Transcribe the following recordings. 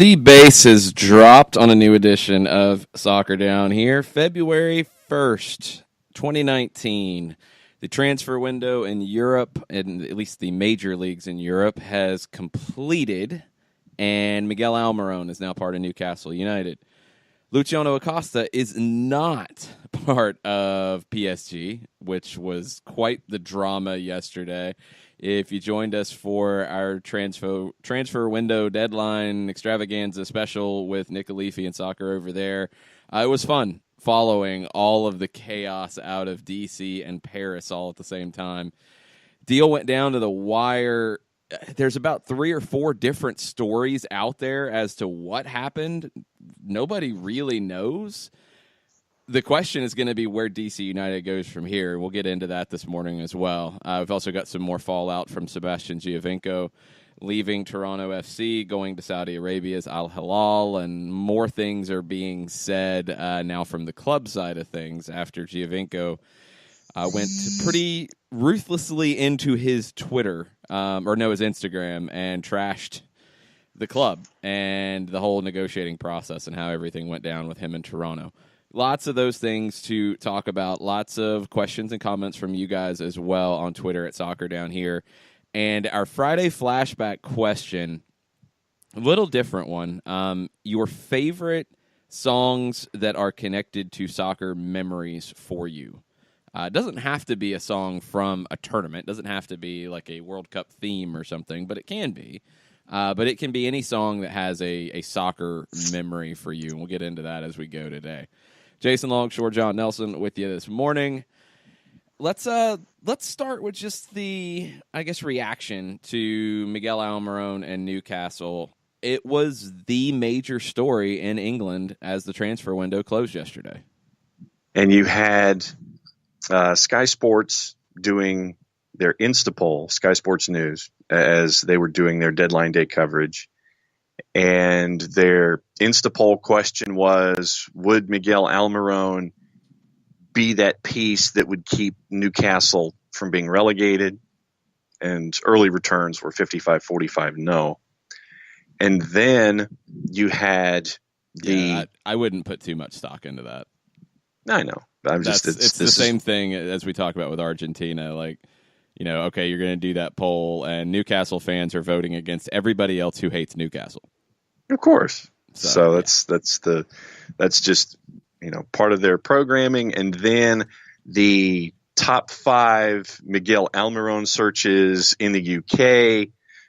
The base has dropped on a new edition of Soccer Down Here, February 1st, 2019. The transfer window in Europe, and at least the major leagues in Europe, has completed, and Miguel Almiron is now part of Newcastle United. Luciano Acosta is not part of PSG, which was quite the drama yesterday. If you joined us for our transfer window deadline extravaganza special with Nick Alifi and Soccer Over There, it was fun following all of the chaos out of DC and Paris all at the same time. Deal went down to the wire. There's about 3 or 4 different stories out there as to what happened. Nobody really knows. The question is going to be where DC United goes from here. We'll get into that this morning as well. We've also got some more fallout from Sebastian Giovinco leaving Toronto FC, going to Saudi Arabia's Al Hilal, and more things are being said now from the club side of things after Giovinco went pretty ruthlessly into his Twitter, his Instagram, and trashed the club and the whole negotiating process and how everything went down with him in Toronto. Lots of those things to talk about. Lots of questions and comments from you guys as well on Twitter at Soccer Down Here. And our Friday flashback question, a little different one. Your favorite songs that are connected to soccer memories for you. It doesn't have to be a song from a tournament. It doesn't have to be like a World Cup theme or something, but it can be. But it can be any song that has a soccer memory for you. And we'll get into that as we go today. Jason Longshore, John Nelson with you this morning. Let's start with just the, reaction to Miguel Almiron and Newcastle. It was the major story in England as the transfer window closed yesterday. And you had Sky Sports doing their Insta poll, Sky Sports News, as they were doing their deadline day coverage. And their Insta poll question was, would Miguel Almiron be that piece that would keep Newcastle from being relegated? And early returns were 55-45 no. And then you had I wouldn't put too much stock into that. I know. It's the same thing as we talked about with Argentina. Like, okay, you're going to do that poll, and Newcastle fans are voting against everybody else who hates Newcastle. Of course. So that's just part of their programming. And then the top 5 Miguel Almiron searches in the UK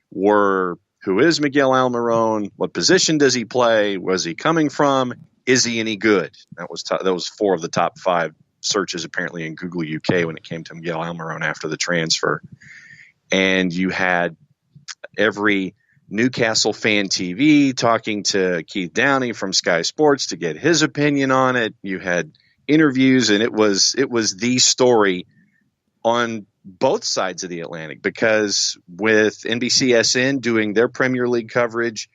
were: who is Miguel Almiron? What position does he play? Where's he coming from? Is he any good? That was 4 of the top 5 searches apparently in Google UK when it came to Miguel Almiron after the transfer. And you had every Newcastle fan TV talking to Keith Downey from Sky Sports to get his opinion on it. You had interviews, and it was the story on both sides of the Atlantic, because with NBCSN doing their Premier League coverage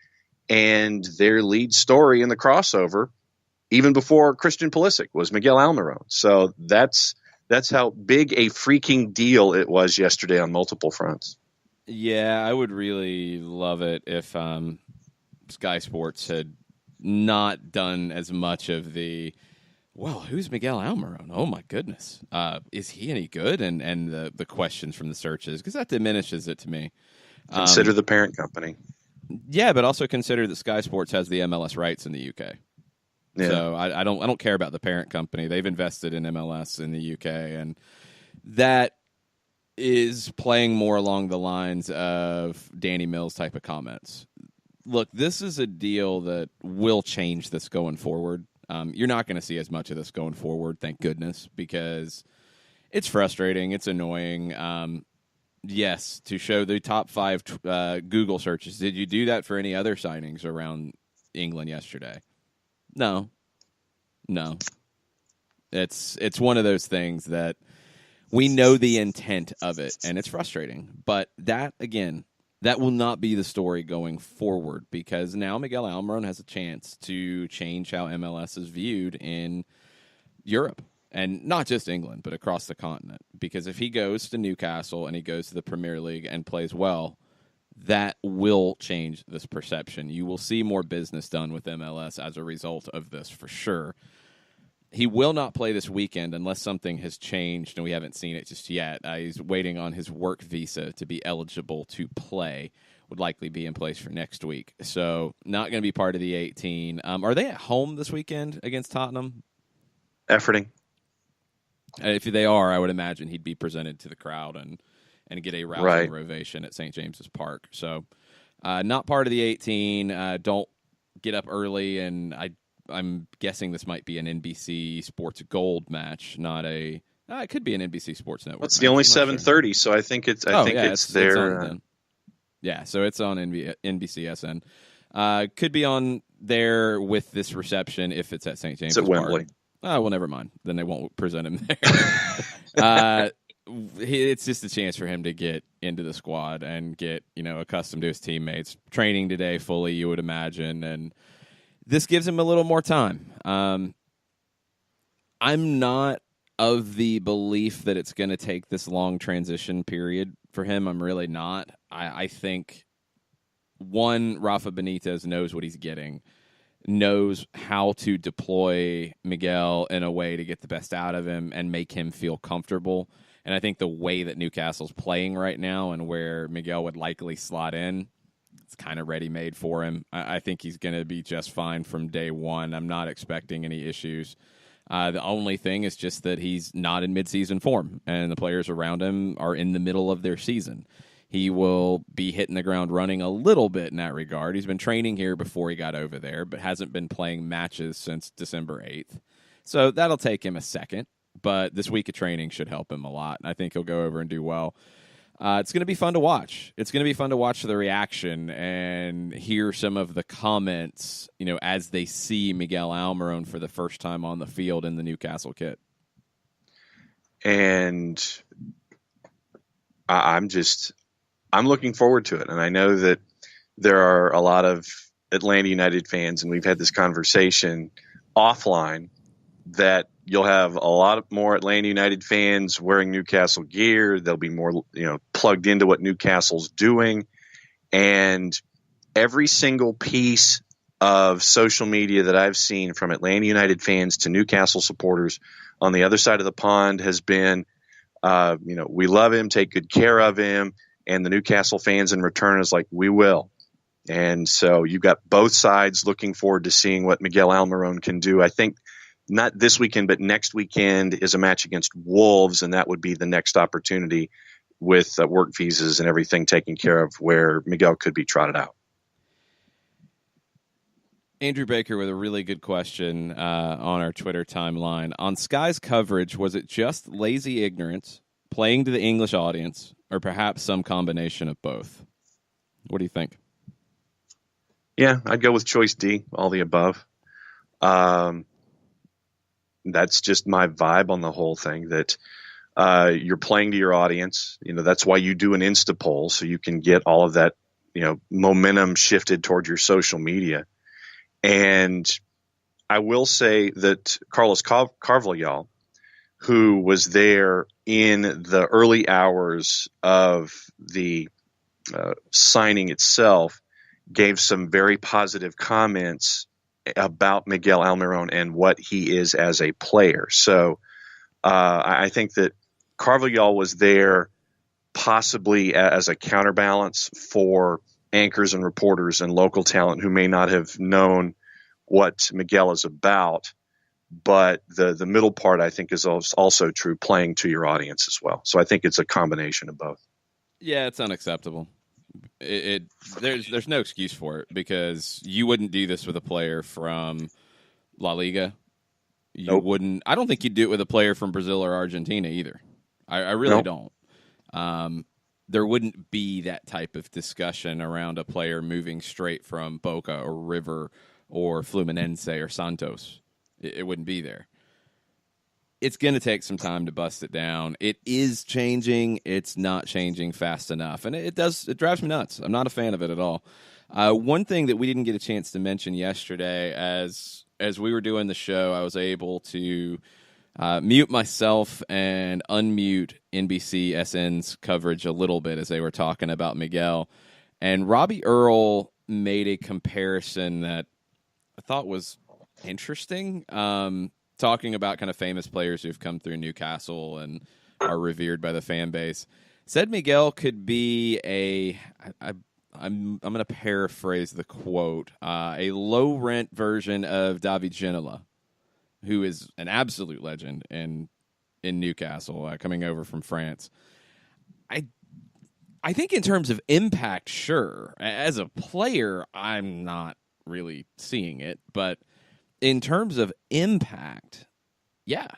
and their lead story in the crossover, even before Christian Pulisic, was Miguel Almiron. So that's how big a freaking deal it was yesterday on multiple fronts. Yeah, I would really love it if Sky Sports had not done as much of the, well, who's Miguel Almiron? Oh, my goodness. Is he any good? And the questions from the searches, because that diminishes it to me. Consider the parent company. Yeah, but also consider that Sky Sports has the MLS rights in the UK. Yeah. So I don't care about the parent company. They've invested in MLS in the UK, and that is playing more along the lines of Danny Mills type of comments. Look, this is a deal that will change this going forward. You're not going to see as much of this going forward, thank goodness, because it's frustrating. It's annoying. Yes, to show the top 5 Google searches. Did you do that for any other signings around England yesterday? No. It's one of those things that we know the intent of it, and it's frustrating. But that, again, that will not be the story going forward, because now Miguel Almiron has a chance to change how MLS is viewed in Europe. And not just England, but across the continent. Because if he goes to Newcastle and he goes to the Premier League and plays well, that will change this perception. You will see more business done with MLS as a result of this, for sure. He will not play this weekend unless something has changed, and we haven't seen it just yet. He's waiting on his work visa to be eligible to play. Would likely be in place for next week. So not going to be part of the 18. Are they at home this weekend against Tottenham? Efforting. If they are, I would imagine he'd be presented to the crowd and get a rousing ovation at St. James's Park. So not part of the 18. Don't get up early, and I'm guessing this might be an NBC Sports Gold match, not a. It could be an NBC Sports Network. It's the only 7:30, so I think it's. I think it's there. Yeah, so it's on NBCSN. Could be on there with this reception if it's at St. James's Park. It's at Wembley. Oh, well, never mind. Then they won't present him there. It's just a chance for him to get into the squad and get accustomed to his teammates. Training today fully, you would imagine, and this gives him a little more time. I'm not of the belief that it's going to take this long transition period for him. I'm really not. I think, one, Rafa Benitez knows what he's getting, knows how to deploy Miguel in a way to get the best out of him and make him feel comfortable. And I think the way that Newcastle's playing right now and where Miguel would likely slot in, it's kind of ready-made for him. I think he's going to be just fine from day one. I'm not expecting any issues. The only thing is just that he's not in midseason form, and the players around him are in the middle of their season. He will be hitting the ground running a little bit in that regard. He's been training here before he got over there, but hasn't been playing matches since December 8th. So that'll take him a second, but this week of training should help him a lot. I think he'll go over and do well. It's going to be fun to watch. It's going to be fun to watch the reaction and hear some of the comments, as they see Miguel Almiron for the first time on the field in the Newcastle kit. And I'm looking forward to it. And I know that there are a lot of Atlanta United fans, and we've had this conversation offline, that you'll have a lot more Atlanta United fans wearing Newcastle gear. They'll be more, plugged into what Newcastle's doing. And every single piece of social media that I've seen from Atlanta United fans to Newcastle supporters on the other side of the pond has been, we love him, take good care of him. And the Newcastle fans in return is like, we will. And so you've got both sides looking forward to seeing what Miguel Almiron can do. I think not this weekend, but next weekend is a match against Wolves, and that would be the next opportunity with work visas and everything taken care of where Miguel could be trotted out. Andrew Baker with a really good question on our Twitter timeline. On Sky's coverage, was it just lazy ignorance, playing to the English audience, or perhaps some combination of both? What do you think? Yeah, I'd go with choice D, all the above. That's just my vibe on the whole thing, that you're playing to your audience. That's why you do an Insta poll, so you can get all of that, momentum shifted toward your social media. And I will say that Carlos Carvalhal, who was there in the early hours of the signing itself, gave some very positive comments about Miguel Almiron and what he is as a player. So I think that Carvalhal was there possibly as a counterbalance for anchors and reporters and local talent who may not have known what Miguel is about. But the middle part, I think, is also true, playing to your audience as well. So I think it's a combination of both. Yeah, it's unacceptable. There's no excuse for it, because you wouldn't do this with a player from La Liga. You wouldn't. I don't think you'd do it with a player from Brazil or Argentina either. I really don't. There wouldn't be that type of discussion around a player moving straight from Boca or River or Fluminense or Santos. It wouldn't be there. It's going to take some time to bust it down. It is changing. It's not changing fast enough. And it drives me nuts. I'm not a fan of it at all. One thing that we didn't get a chance to mention yesterday, as we were doing the show, I was able to mute myself and unmute NBC SN's coverage a little bit as they were talking about Miguel. And Robbie Earle made a comparison that I thought was interesting, talking about kind of famous players who've come through Newcastle and are revered by the fan base. Said Miguel could be I'm going to paraphrase the quote, a low-rent version of David Ginola, who is an absolute legend in Newcastle, coming over from France. I think in terms of impact, sure. As a player, I'm not really seeing it. But in terms of impact, yeah,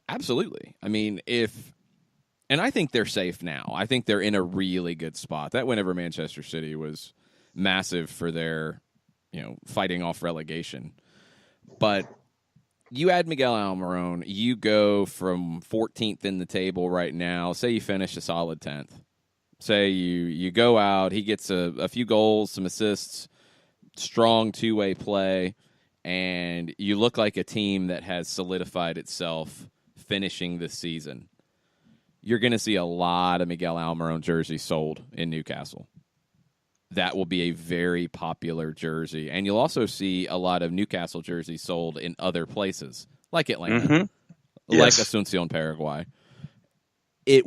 absolutely. I mean, and I think they're safe now. I think they're in a really good spot. That win over Manchester City was massive for their, fighting off relegation. But you add Miguel Almiron, you go from 14th in the table right now. Say you finish a solid 10th. Say you go out, he gets a few goals, some assists, strong two-way play, and you look like a team that has solidified itself finishing this season. You're going to see a lot of Miguel Almiron jerseys sold in Newcastle. That will be a very popular jersey. And you'll also see a lot of Newcastle jerseys sold in other places, like Atlanta, like Asunción, Paraguay. It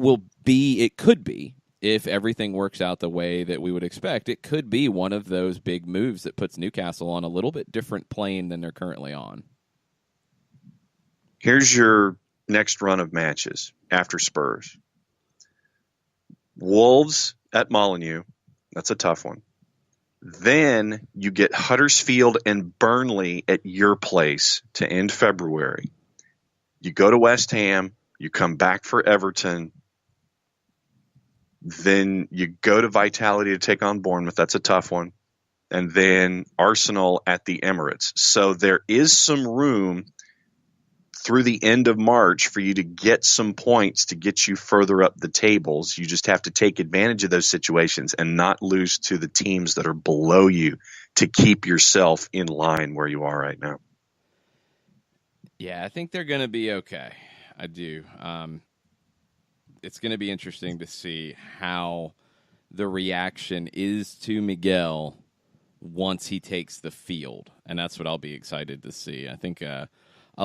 could be, if everything works out the way that we would expect, it could be one of those big moves that puts Newcastle on a little bit different plane than they're currently on. Here's your next run of matches after Spurs. Wolves at Molineux. That's a tough one. Then you get Huddersfield and Burnley at your place to end February. You go to West Ham. You come back for Everton. Then you go to Vitality to take on Bournemouth. That's a tough one. And then Arsenal at the Emirates. So there is some room through the end of March for you to get some points to get you further up the tables. You just have to take advantage of those situations and not lose to the teams that are below you to keep yourself in line where you are right now. Yeah, I think they're going to be okay. I do. It's going to be interesting to see how the reaction is to Miguel once he takes the field, and that's what I'll be excited to see. I think a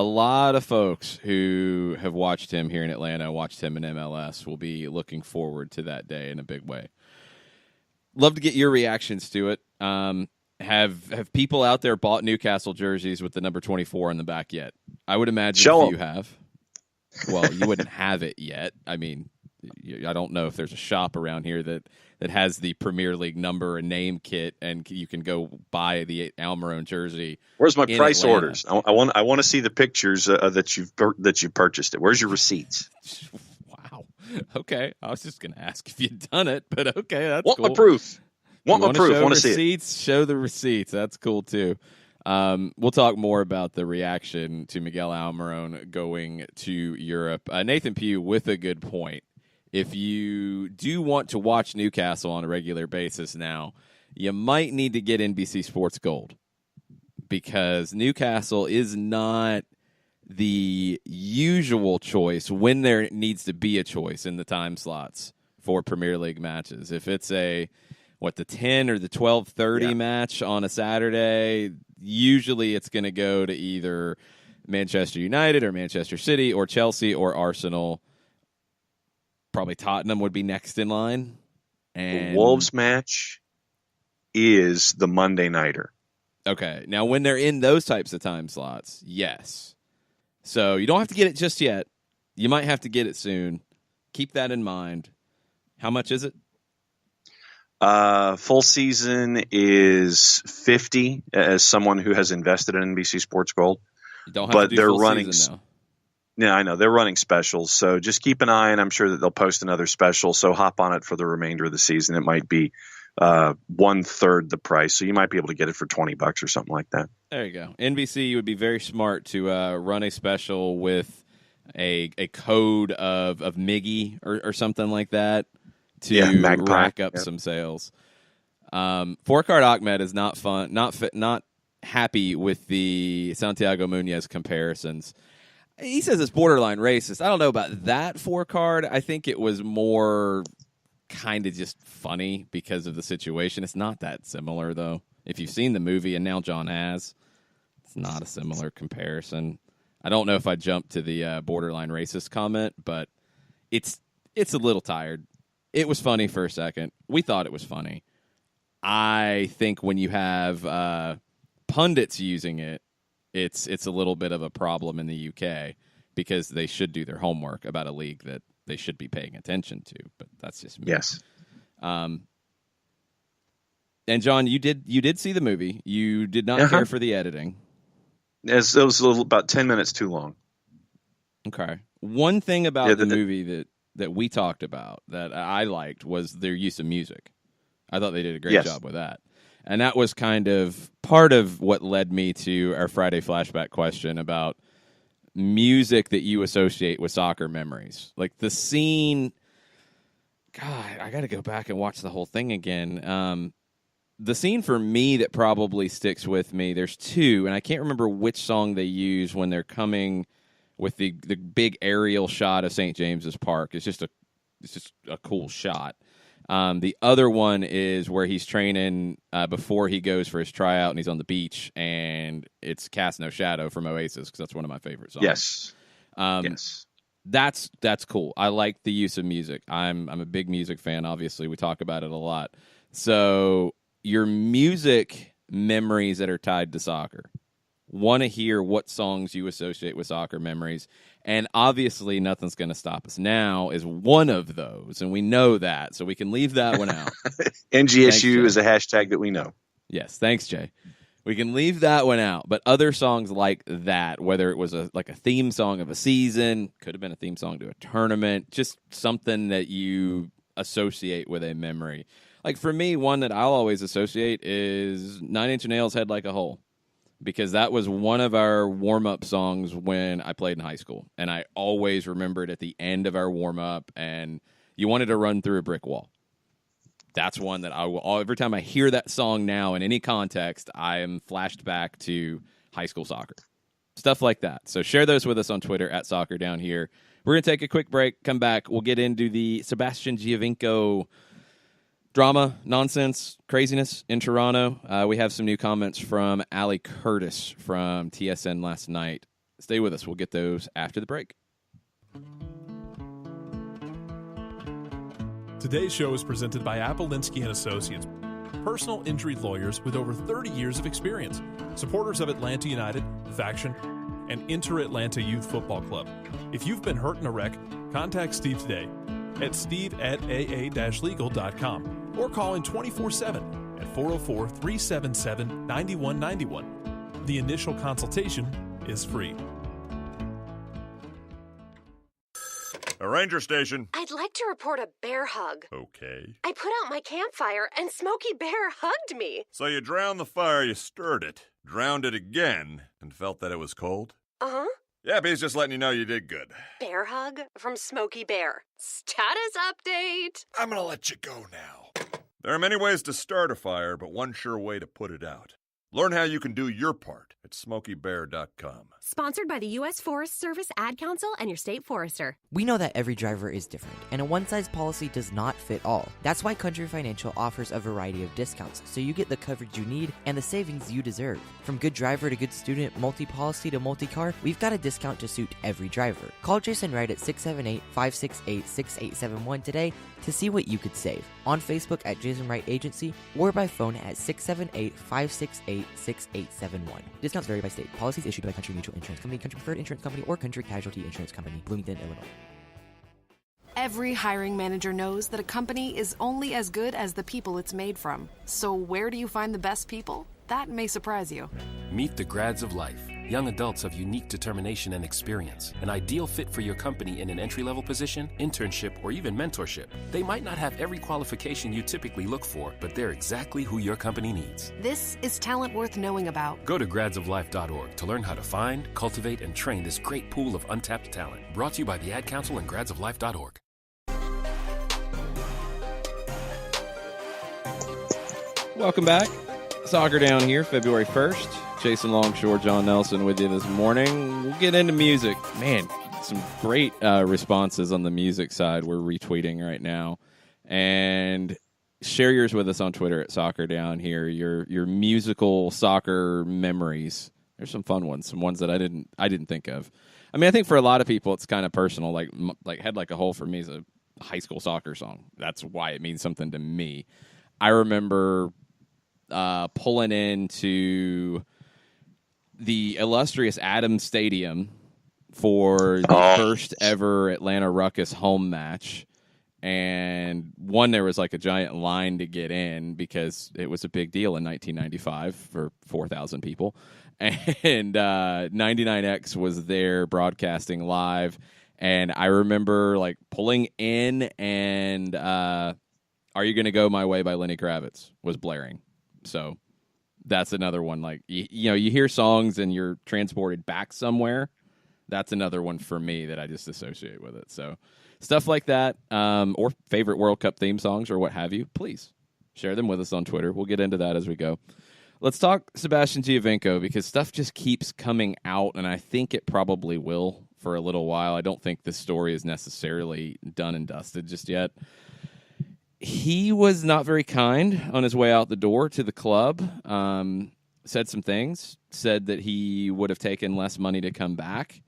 lot of folks who have watched him here in Atlanta, watched him in MLS, will be looking forward to that day in a big way. Love to get your reactions to it. Have people out there bought Newcastle jerseys with the number 24 in the back yet? I would imagine you have. Well, you wouldn't have it yet. I mean, I don't know if there's a shop around here that has the Premier League number and name kit, and you can go buy the Almiron jersey. Where's my price Atlanta. orders? I want to see the pictures that you've purchased it. Where's your receipts? Wow. Okay, I was just going to ask if you'd done it, but okay, that's want cool. my proof. Want my proof. Want to see receipts? Show the receipts. That's cool too. We'll talk more about the reaction to Miguel Almiron going to Europe. Nathan Pugh with a good point. If you do want to watch Newcastle on a regular basis now, you might need to get NBC Sports Gold, because Newcastle is not the usual choice when there needs to be a choice in the time slots for Premier League matches. If it's the 10 or the 12:30 match on a Saturday, usually it's going to go to either Manchester United or Manchester City or Chelsea or Arsenal. Probably Tottenham would be next in line. And the Wolves match is the Monday nighter. Okay. Now, when they're in those types of time slots, yes. So you don't have to get it just yet. You might have to get it soon. Keep that in mind. How much is it? Full season is $50 as someone who has invested in NBC Sports Gold. You don't have to do full season, though. Yeah, I know. They're running specials, so just keep an eye, and I'm sure that they'll post another special, so hop on it for the remainder of the season. It might be 1/3 the price, so you might be able to get it for $20 or something like that. There you go. NBC would be very smart to run a special with a code of Miggy or something like that to rack up some sales. Four-card Ahmed is not fun, not happy with the Santiago Muñoz comparisons. He says it's borderline racist. I don't know about that 4-card. I think it was more kind of just funny because of the situation. It's not that similar, though. If you've seen the movie, and now John has, it's not a similar comparison. I don't know if I jumped to the borderline racist comment, but it's a little tired. It was funny for a second. We thought it was funny. I think when you have pundits using it, it's a little bit of a problem in the UK because they should do their homework about a league that they should be paying attention to. But that's just me. Yes. And John, you did see the movie. You did not care for the editing. It was about 10 minutes too long. Okay. One thing about the movie that we talked about that I liked was their use of music. I thought they did a great job with that. And that was kind of part of what led me to our Friday flashback question about music that you associate with soccer memories. Like the scene, God, I got to go back and watch the whole thing again. The scene for me that probably sticks with me, there's two, and I can't remember which song they use when they're coming with the big aerial shot of St. James's Park. It's just a cool shot. The other one is where he's training before he goes for his tryout, and he's on the beach, and it's Cast No Shadow from Oasis, because that's one of my favorite songs. Yes. Yes. That's cool. I like the use of music. I'm a big music fan, obviously. We talk about it a lot. So your music memories that are tied to soccer. Want to hear what songs you associate with soccer memories. And obviously, Nothing's Going to Stop Us Now is one of those, and we know that, so we can leave that one out. NGSU is a hashtag that we know. Yes, thanks, Jay. We can leave that one out, but other songs like that, whether it was a theme song of a season, could have been a theme song to a tournament, just something that you associate with a memory. Like for me, one that I'll always associate is 9 Inch Nails' Head Like a Hole, because that was one of our warm-up songs when I played in high school, and I always remembered at the end of our warm-up, and you wanted to run through a brick wall. That's one that I will. Every time I hear that song now in any context, I am flashed back to high school soccer. Stuff like that. So share those with us on Twitter at Soccer Down Here. We're going to take a quick break, come back. We'll get into the Sebastian Giovinco drama, nonsense, craziness in Toronto. We have some new comments from Ali Curtis from TSN last night. Stay with us. We'll get those after the break. Today's show is presented by Atl Utd-Manager Associates, personal injury lawyers with over 30 years of experience, supporters of Atlanta United, Faction, and Inter-Atlanta Youth Football Club. If you've been hurt in a wreck, contact Steve today at steve@aa-legal.com or call in 24/7 at 404-377-9191. The initial consultation is free. A ranger station. I'd like to report a bear hug. Okay. I put out my campfire and Smokey Bear hugged me. So you drowned the fire, you stirred it, drowned it again, and felt that it was cold? Uh-huh. Yep, he's just letting you know you did good. Bear hug from Smokey Bear. Status update. I'm gonna let you go now. There are many ways to start a fire, but one sure way to put it out. Learn how you can do your part at SmokeyBear.com. Sponsored by the U.S. Forest Service, Ad Council, and your state forester. We know that every driver is different, and a one-size policy does not fit all. That's why Country Financial offers a variety of discounts, so you get the coverage you need and the savings you deserve. From good driver to good student, multi-policy to multi-car, we've got a discount to suit every driver. Call Jason Wright at 678-568-6871 today to see what you could save. On Facebook at Jason Wright Agency, or by phone at 678-568-6871. Discounts vary by state. Policies issued by Country Mutual Insurance Company, Country Preferred Insurance Company, or Country Casualty Insurance Company, Bloomington, Illinois. Every hiring manager knows that a company is only as good as the people it's made from. So where do you find the best people? That may surprise you. Meet the grads of life. Young adults of unique determination and experience. An ideal fit for your company in an entry-level position, internship, or even mentorship. They might not have every qualification you typically look for, but they're exactly who your company needs. This is talent worth knowing about. Go to gradsoflife.org to learn how to find, cultivate, and train this great pool of untapped talent. Brought to you by the Ad Council and gradsoflife.org. Welcome back. Soccer Down Here, February 1st. Jason Longshore, John Nelson with you this morning. We'll get into music. Man, some great responses on the music side we're retweeting right now. and share yours with us on Twitter at Soccer Down here. Your musical soccer memories. There's some fun ones, some ones that I didn't think of. I mean, I think for a lot of people it's kind of personal. Like Head Like a Hole for me is a high school soccer song. That's why it means something to me. I remember pulling into the illustrious Adams Stadium for the first ever Atlanta Ruckus home match. And there was like a giant line to get in because it was a big deal in 1995 for 4,000 people. And 99X was there broadcasting live. And I remember like pulling in and Are You Gonna Go My Way by Lenny Kravitz was blaring. So that's another one. Like, you hear songs and you're transported back somewhere. That's another one for me that I just associate with it. So stuff like that, or favorite World Cup theme songs or what have you, please share them with us on Twitter. We'll get into that as we go. Let's talk Sebastian Giovinco because stuff just keeps coming out, and I think it probably will for a little while. I don't think this story is necessarily done and dusted just yet. He was not very kind on his way out the door to the club, said some things, said that he would have taken less money to come back.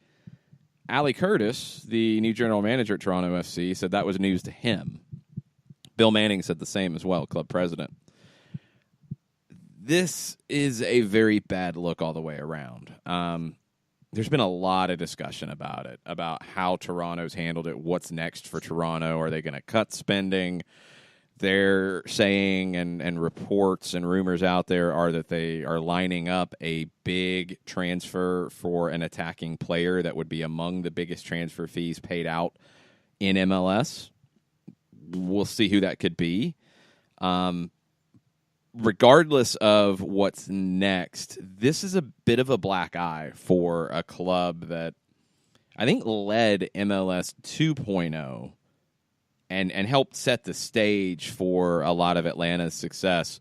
Ali Curtis, the new general manager at Toronto FC, said that was news to him. Bill Manning said the same as well, club president. This is a very bad look all the way around. There's been a lot of discussion about it, about how Toronto's handled it, what's next for Toronto. Are they going to cut spending? They're saying, and reports and rumors out there are that they are lining up a big transfer for an attacking player that would be among the biggest transfer fees paid out in MLS. We'll see who that could be. Regardless of what's next, this is a bit of a black eye for a club that I think led MLS 2.0 and helped set the stage for a lot of Atlanta's success.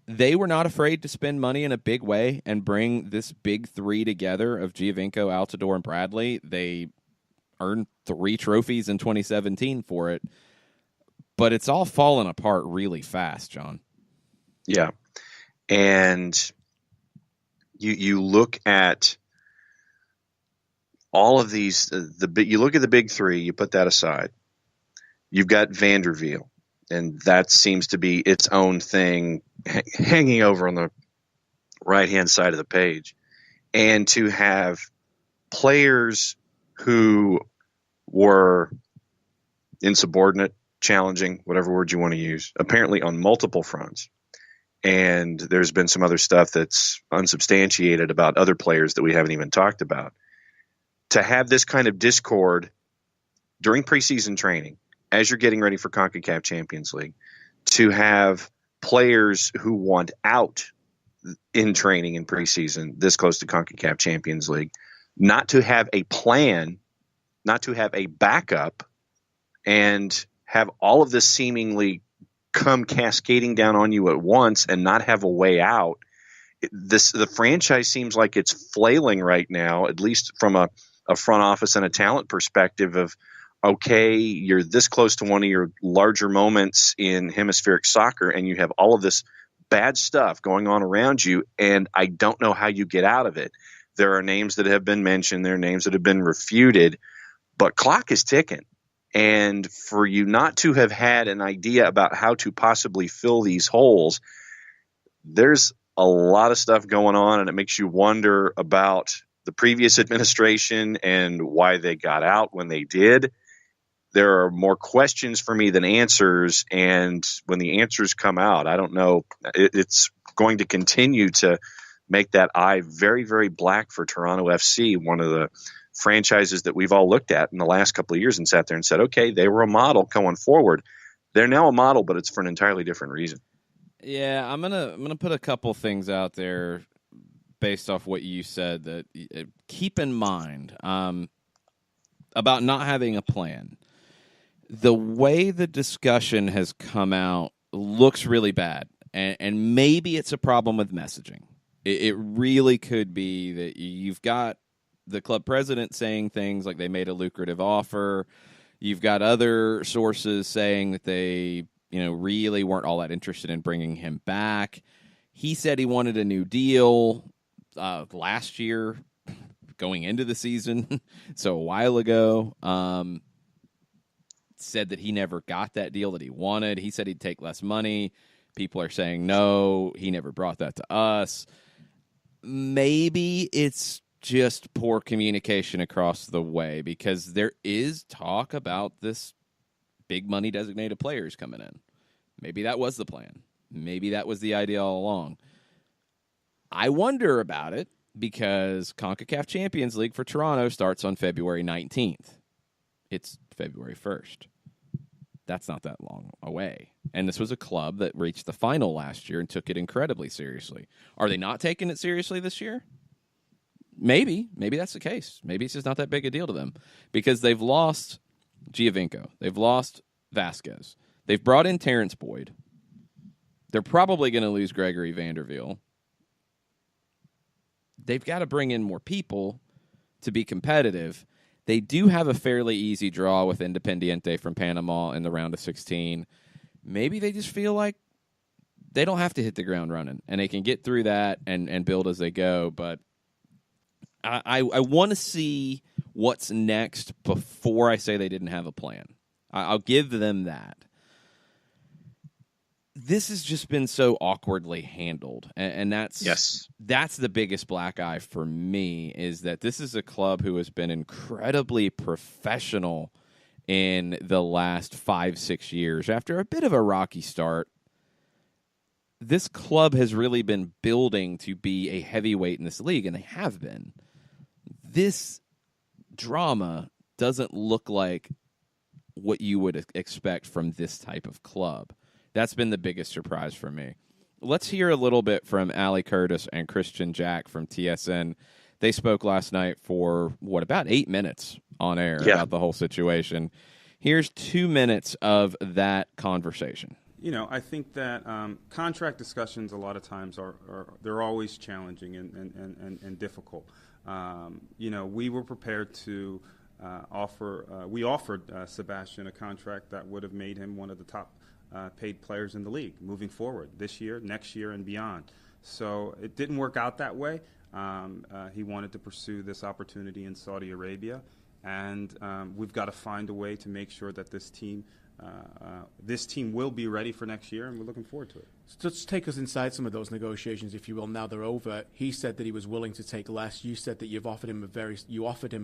They were not afraid to spend money in a big way and bring this big three together of Giovinco, Altidore, and Bradley. They earned 3 trophies in 2017 for it, but it's all fallen apart really fast, John. Yeah. And you look at all of these, you look at the big three, you put that aside. You've got Vanderveel, and that seems to be its own thing hanging over on the right-hand side of the page. And to have players who were insubordinate, challenging, whatever word you want to use, apparently on multiple fronts. And there's been some other stuff that's unsubstantiated about other players that we haven't even talked about. To have this kind of discord during preseason training, as you're getting ready for CONCACAF Champions League, to have players who want out in training in preseason this close to CONCACAF Champions League, not to have a plan, not to have a backup, and have all of this seemingly come cascading down on you at once and not have a way out. The franchise seems like it's flailing right now, at least from a front office and a talent perspective of, okay, you're this close to one of your larger moments in hemispheric soccer and you have all of this bad stuff going on around you, and I don't know how you get out of it. There are names that have been mentioned, there are names that have been refuted, but clock is ticking. And for you not to have had an idea about how to possibly fill these holes, there's a lot of stuff going on, and it makes you wonder about the previous administration and why they got out when they did. There are more questions for me than answers, and when the answers come out, I don't know. It's going to continue to make that eye very, very black for Toronto FC, one of the franchises that we've all looked at in the last couple of years and sat there and said, okay, they were a model going forward. They're now a model, but it's for an entirely different reason. Yeah, I'm gonna put a couple things out there based off what you said that keep in mind about not having a plan. The way the discussion has come out looks really bad, and maybe it's a problem with messaging. It really could be that you've got the club president saying things like they made a lucrative offer. You've got other sources saying that they, really weren't all that interested in bringing him back. He said he wanted a new deal last year, going into the season, so a while ago. Said that he never got that deal that he wanted. He said he'd take less money. People are saying no, he never brought that to us. Maybe it's just poor communication across the way, because there is talk about this big money designated players coming in. Maybe that was the plan. Maybe that was the idea all along. I wonder about it because CONCACAF Champions League for Toronto starts on February 19th. It's February 1st. That's not that long away. And this was a club that reached the final last year and took it incredibly seriously. Are they not taking it seriously this year? Maybe. Maybe that's the case. Maybe it's just not that big a deal to them because they've lost Giovinco. They've lost Vasquez. They've brought in Terrence Boyd. They're probably going to lose Gregory Vanderveel. They've got to bring in more people to be competitive. They do have a fairly easy draw with Independiente from Panama in the round of 16. Maybe they just feel like they don't have to hit the ground running, and they can get through that and build as they go. But I want to see what's next before I say they didn't have a plan. I'll give them that. This has just been so awkwardly handled, and that's the biggest black eye for me, is that this is a club who has been incredibly professional in the last 5-6 years. After a bit of a rocky start, this club has really been building to be a heavyweight in this league, and they have been. This drama doesn't look like what you would expect from this type of club. That's been the biggest surprise for me. Let's hear a little bit from Ali Curtis and Christian Jack from TSN. They spoke last night for, about 8 minutes on air about the whole situation. Here's 2 minutes of that conversation. I think that contract discussions a lot of times they're always challenging and difficult. We were prepared to offered Sebastian a contract that would have made him one of the top paid players in the league moving forward this year, next year, and beyond. So it didn't work out that way. He wanted to pursue this opportunity in Saudi Arabia, and we've got to find a way to make sure that this team will be ready for next year, and we're looking forward to it. So just take us inside some of those negotiations, if you will. Now they're over. He said that he was willing to take less. You said that you offered him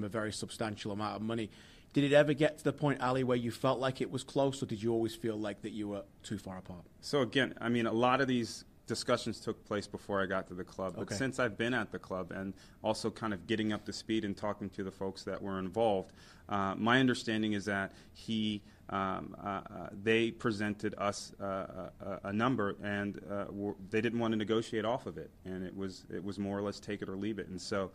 a very substantial amount of money. Did it ever get to the point, Ali, where you felt like it was close, or did you always feel like that you were too far apart? So again, a lot of these discussions took place before I got to the club. But since I've been at the club and also kind of getting up to speed and talking to the folks that were involved, my understanding is that they presented us a number, and they didn't want to negotiate off of it, and it was more or less take it or leave it. And so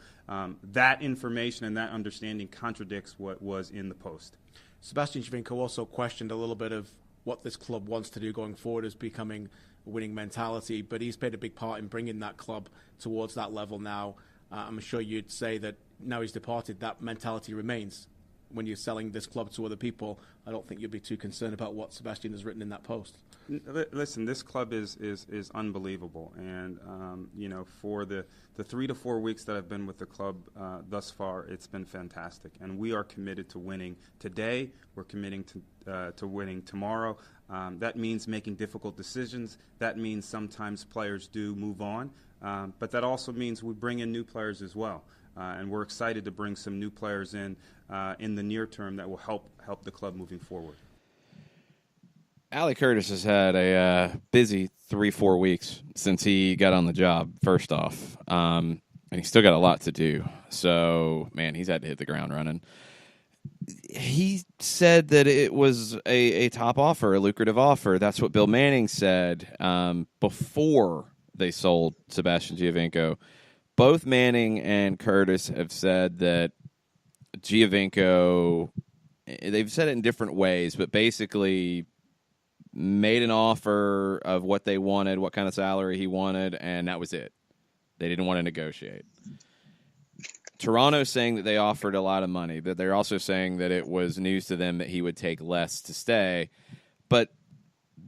that information and that understanding contradicts what was in the post. Sebastian Giovinco also questioned a little bit of what this club wants to do going forward as becoming a winning mentality, but he's played a big part in bringing that club towards that level now. I'm sure you'd say that now he's departed, that mentality remains. When you're selling this club to other people, I don't think you'd be too concerned about what Sebastian has written in that post. Listen, this club is unbelievable, and for the 3 to 4 weeks that I've been with the club thus far, it's been fantastic, and we are committed to winning today. We're committing to winning tomorrow. That means making difficult decisions. That means sometimes players do move on, but that also means we bring in new players as well. And we're excited to bring some new players in the near term that will help the club moving forward. Ali Curtis has had a busy 3-4 weeks since he got on the job, first off. And he's still got a lot to do. So, man, he's had to hit the ground running. He said that it was a top offer, a lucrative offer. That's what Bill Manning said before they sold Sebastian Giovinco. Both Manning and Curtis have said that Giovinco, they've said it in different ways, but basically made an offer of what they wanted, what kind of salary he wanted, and that was it. They didn't want to negotiate. Toronto's saying that they offered a lot of money, but they're also saying that it was news to them that he would take less to stay. But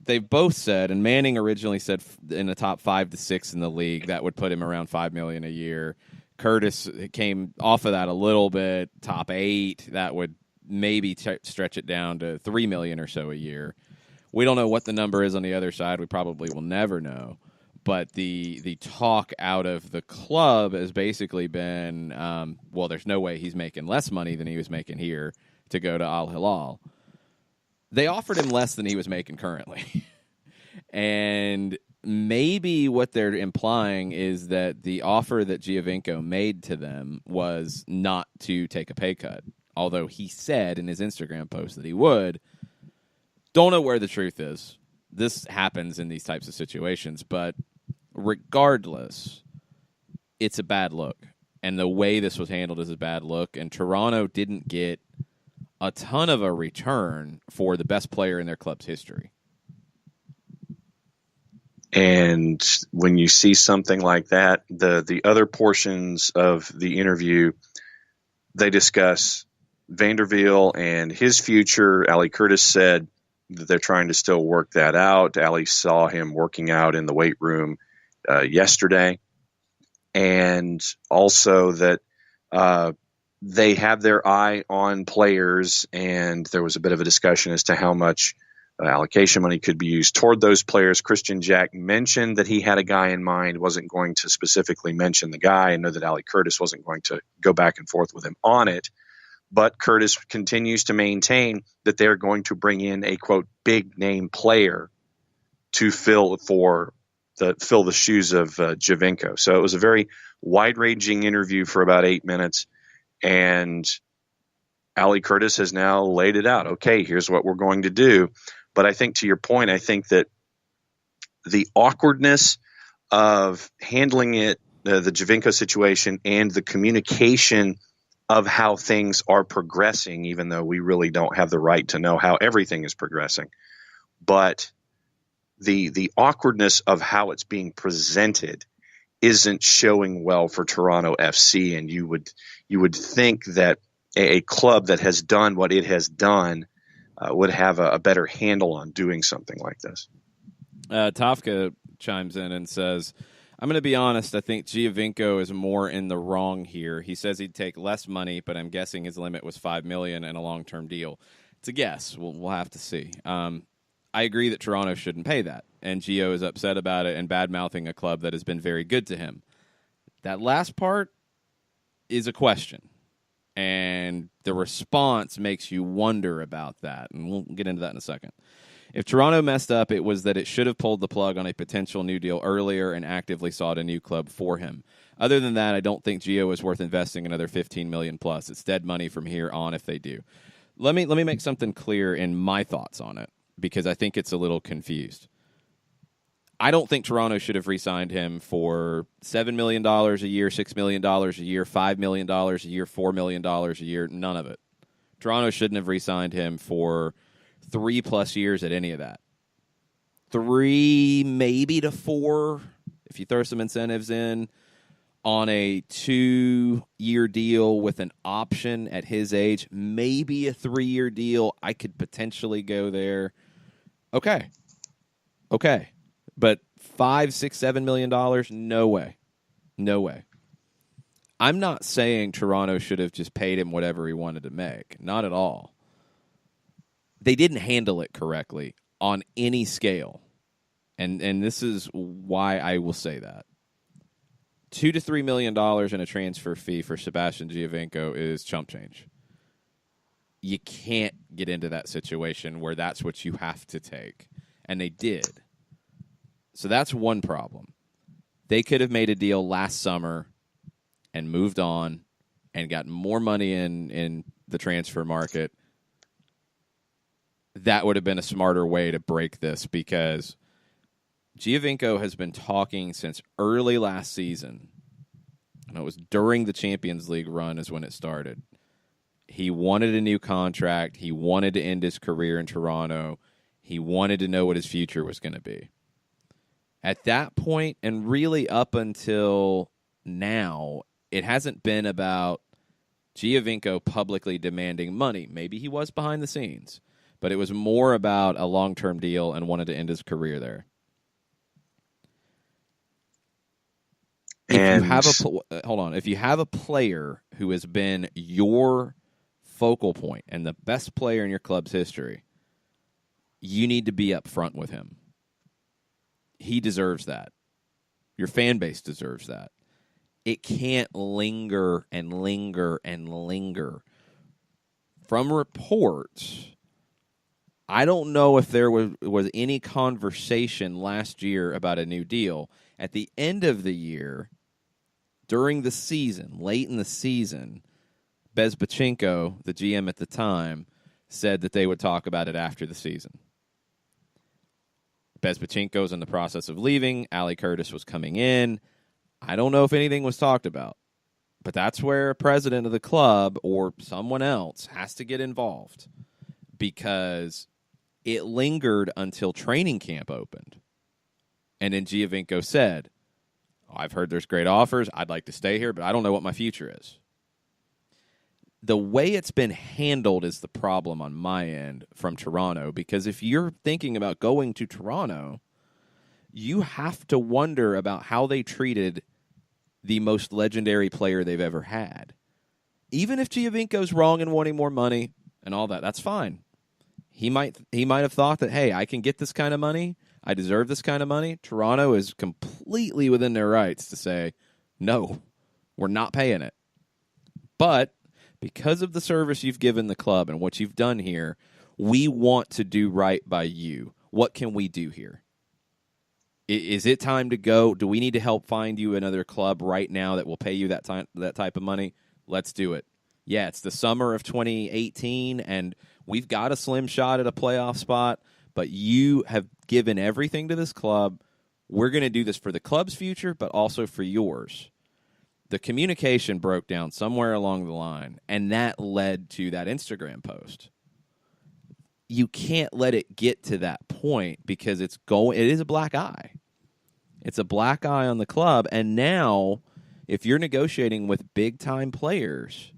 they've both said, and Manning originally said in the top 5 to 6 in the league, that would put him around $5 million a year. Curtis came off of that a little bit, top 8. That would maybe stretch it down to $3 million or so a year. We don't know what the number is on the other side. We probably will never know. But the talk out of the club has basically been, well, there's no way he's making less money than he was making here to go to Al Hilal. They offered him less than he was making currently. And maybe what they're implying is that the offer that Giovinco made to them was not to take a pay cut, although he said in his Instagram post that he would. Don't know where the truth is. This happens in these types of situations, but regardless, it's a bad look. And the way this was handled is a bad look, and Toronto didn't get a ton of a return for the best player in their club's history. And when you see something like that, the other portions of the interview, they discuss Vanderveel and his future. Ali Curtis said that they're trying to still work that out. Ali saw him working out in the weight room yesterday. And also that they have their eye on players, and there was a bit of a discussion as to how much allocation money could be used toward those players. Christian Jack mentioned that he had a guy in mind, wasn't going to specifically mention the guy, and know that Ali Curtis wasn't going to go back and forth with him on it. But Curtis continues to maintain that they're going to bring in a, quote, big-name player to fill the shoes of Giovinco. So it was a very wide-ranging interview for about 8 minutes, and Ali Curtis has now laid it out. Okay, here's what we're going to do. But I think, to your point, I think that the awkwardness of handling it, the Giovinco situation, and the communication of how things are progressing, even though we really don't have the right to know how everything is progressing. But the awkwardness of how it's being presented isn't showing well for Toronto FC, and you would think that a club that has done what it has done would have a better handle on doing something like this. Tafka chimes in and says, I'm going to be honest, I think Giovinco is more in the wrong here. He says he'd take less money, but I'm guessing his limit was $5 million and a long-term deal. It's a guess. We'll have to see. I agree that Toronto shouldn't pay that, and Gio is upset about it and bad-mouthing a club that has been very good to him. That last part is a question, and the response makes you wonder about that, and we'll get into that in a second. If Toronto messed up, it was that it should have pulled the plug on a potential new deal earlier and actively sought a new club for him. Other than that, I don't think Gio is worth investing another $15 million plus. It's dead money from here on if they do. Let me make something clear in my thoughts on it, because I think it's a little confused. I don't think Toronto should have re-signed him for $7 million a year, $6 million a year, $5 million a year, $4 million a year, none of it. Toronto shouldn't have re-signed him for 3+ years at any of that. 3, maybe to 4, if you throw some incentives in, on a 2-year deal with an option at his age, maybe a 3-year deal. I could potentially go there. Okay. But $5, $6, $7 million? No way. No way. I'm not saying Toronto should have just paid him whatever he wanted to make. Not at all. They didn't handle it correctly on any scale. And this is why I will say that. $2 to $3 million in a transfer fee for Sebastian Giovinco is chump change. You can't get into that situation where that's what you have to take. And they did. So that's one problem. They could have made a deal last summer and moved on and got more money in the transfer market. That would have been a smarter way to break this, because Giovinco has been talking since early last season, and it was during the Champions League run is when it started. He wanted a new contract. He wanted to end his career in Toronto. He wanted to know what his future was going to be. At that point, and really up until now, it hasn't been about Giovinco publicly demanding money. Maybe he was behind the scenes, but it was more about a long-term deal and wanted to end his career there. If you have a player who has been your focal point and the best player in your club's history, you need to be upfront with him. He deserves that. Your fan base deserves that. It can't linger and linger and linger. From reports, I don't know if there was any conversation last year about a new deal. At the end of the year, during the season, late in the season, Bezbachenko, the GM at the time, said that they would talk about it after the season. Bezbachenko's in the process of leaving. Ali Curtis was coming in. I don't know if anything was talked about, but that's where a president of the club or someone else has to get involved, because it lingered until training camp opened. And then Giovinco said, I've heard there's great offers. I'd like to stay here, but I don't know what my future is. The way it's been handled is the problem on my end from Toronto, because if you're thinking about going to Toronto, you have to wonder about how they treated the most legendary player they've ever had. Even if Giovinco's wrong in wanting more money and all that, that's fine. He might have thought that, hey, I can get this kind of money. I deserve this kind of money. Toronto is completely within their rights to say, no, we're not paying it. But because of the service you've given the club and what you've done here, we want to do right by you. What can we do here? Is it time to go? Do we need to help find you another club right now that will pay you that type of money? Let's do it. Yeah, it's the summer of 2018, and we've got a slim shot at a playoff spot, but you have given everything to this club. We're going to do this for the club's future, but also for yours. The communication broke down somewhere along the line, and that led to that Instagram post. You can't let it get to that point because it is a black eye. It's a black eye on the club, and now if you're negotiating with big-time players,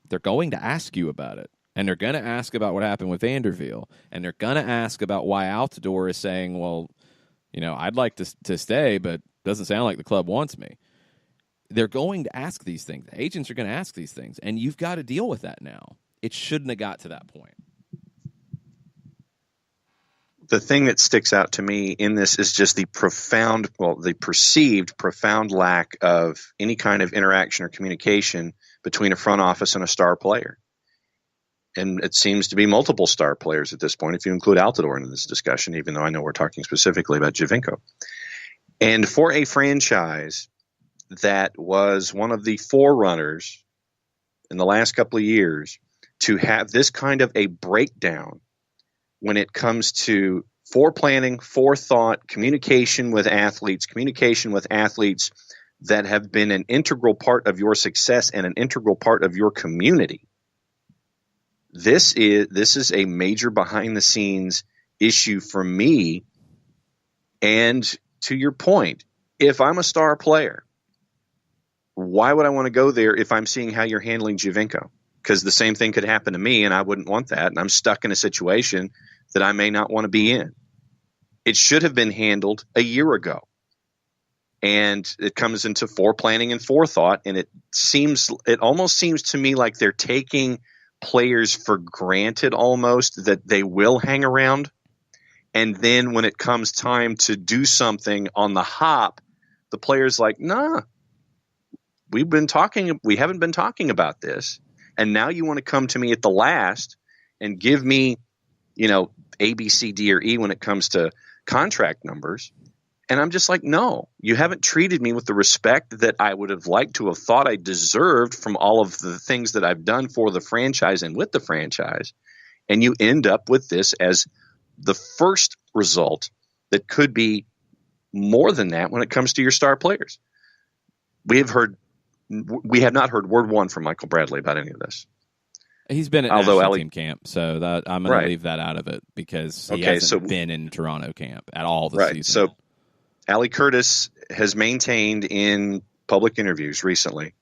they're going to ask you about it. And they're going to ask about what happened with Vanderveel. And they're going to ask about why Altidore is saying, well, I'd like to stay, but it doesn't sound like the club wants me. They're going to ask these things. The agents are going to ask these things. And you've got to deal with that now. It shouldn't have got to that point. The thing that sticks out to me in this is just the perceived profound lack of any kind of interaction or communication between a front office and a star player. And it seems to be multiple star players at this point, if you include Altidore in this discussion, even though I know we're talking specifically about Giovinco. And for a franchise that was one of the forerunners in the last couple of years to have this kind of a breakdown when it comes to foreplanning, forethought, communication with athletes that have been an integral part of your success and an integral part of your community. This is a major behind-the-scenes issue for me. And to your point, if I'm a star player, why would I want to go there if I'm seeing how you're handling Giovinco? Because the same thing could happen to me, and I wouldn't want that. And I'm stuck in a situation that I may not want to be in. It should have been handled a year ago. And it comes into foreplanning and forethought, and it almost seems to me like they're taking players for granted almost that they will hang around. And then when it comes time to do something on the hop, the player's like, nah, we haven't been talking about this. And now you want to come to me at the last and give me, A, B, C, D, or E when it comes to contract numbers. And I'm just like, no, you haven't treated me with the respect that I would have liked to have thought I deserved from all of the things that I've done for the franchise and with the franchise. And you end up with this as the first result that could be more than that when it comes to your star players. We have not heard word one from Michael Bradley about any of this. He's been at national team camp, so that I'm going to leave that out of it because he hasn't been in Toronto camp at all this season. So Ali Curtis has maintained in public interviews recently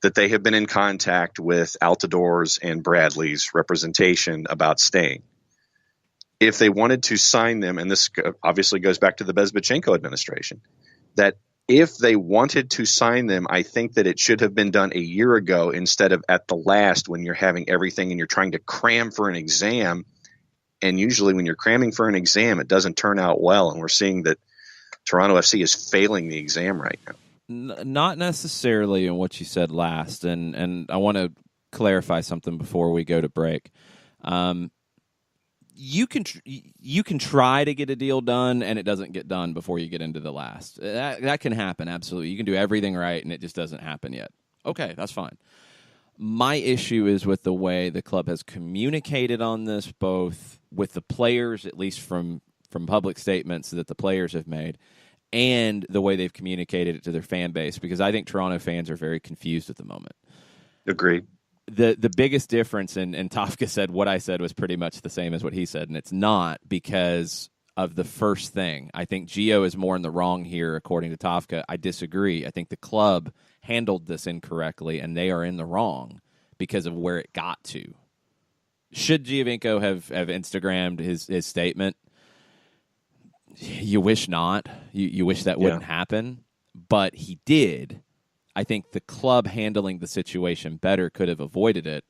that they have been in contact with Altidor's and Bradley's representation about staying. If they wanted to sign them, and this obviously goes back to the Bezbatchenko administration, that if they wanted to sign them, I think that it should have been done a year ago instead of at the last when you're having everything and you're trying to cram for an exam. And usually when you're cramming for an exam, it doesn't turn out well. And we're seeing that Toronto FC is failing the exam right now. Not necessarily in what you said last. And I want to clarify something before we go to break. You can try to get a deal done, and it doesn't get done before you get into the last. That can happen, absolutely. You can do everything right, and it just doesn't happen yet. Okay, that's fine. My issue is with the way the club has communicated on this, both with the players, at least from public statements that the players have made, and the way they've communicated it to their fan base, because I think Toronto fans are very confused at the moment. Agreed. The biggest difference, and Tafka said what I said was pretty much the same as what he said, and it's not because of the first thing. I think Gio is more in the wrong here, according to Tafka. I disagree. I think the club handled this incorrectly, and they are in the wrong because of where it got to. Should Giovinco have Instagrammed his statement? You wish not. You wish that wouldn't happen, but he did. I think the club handling the situation better could have avoided it,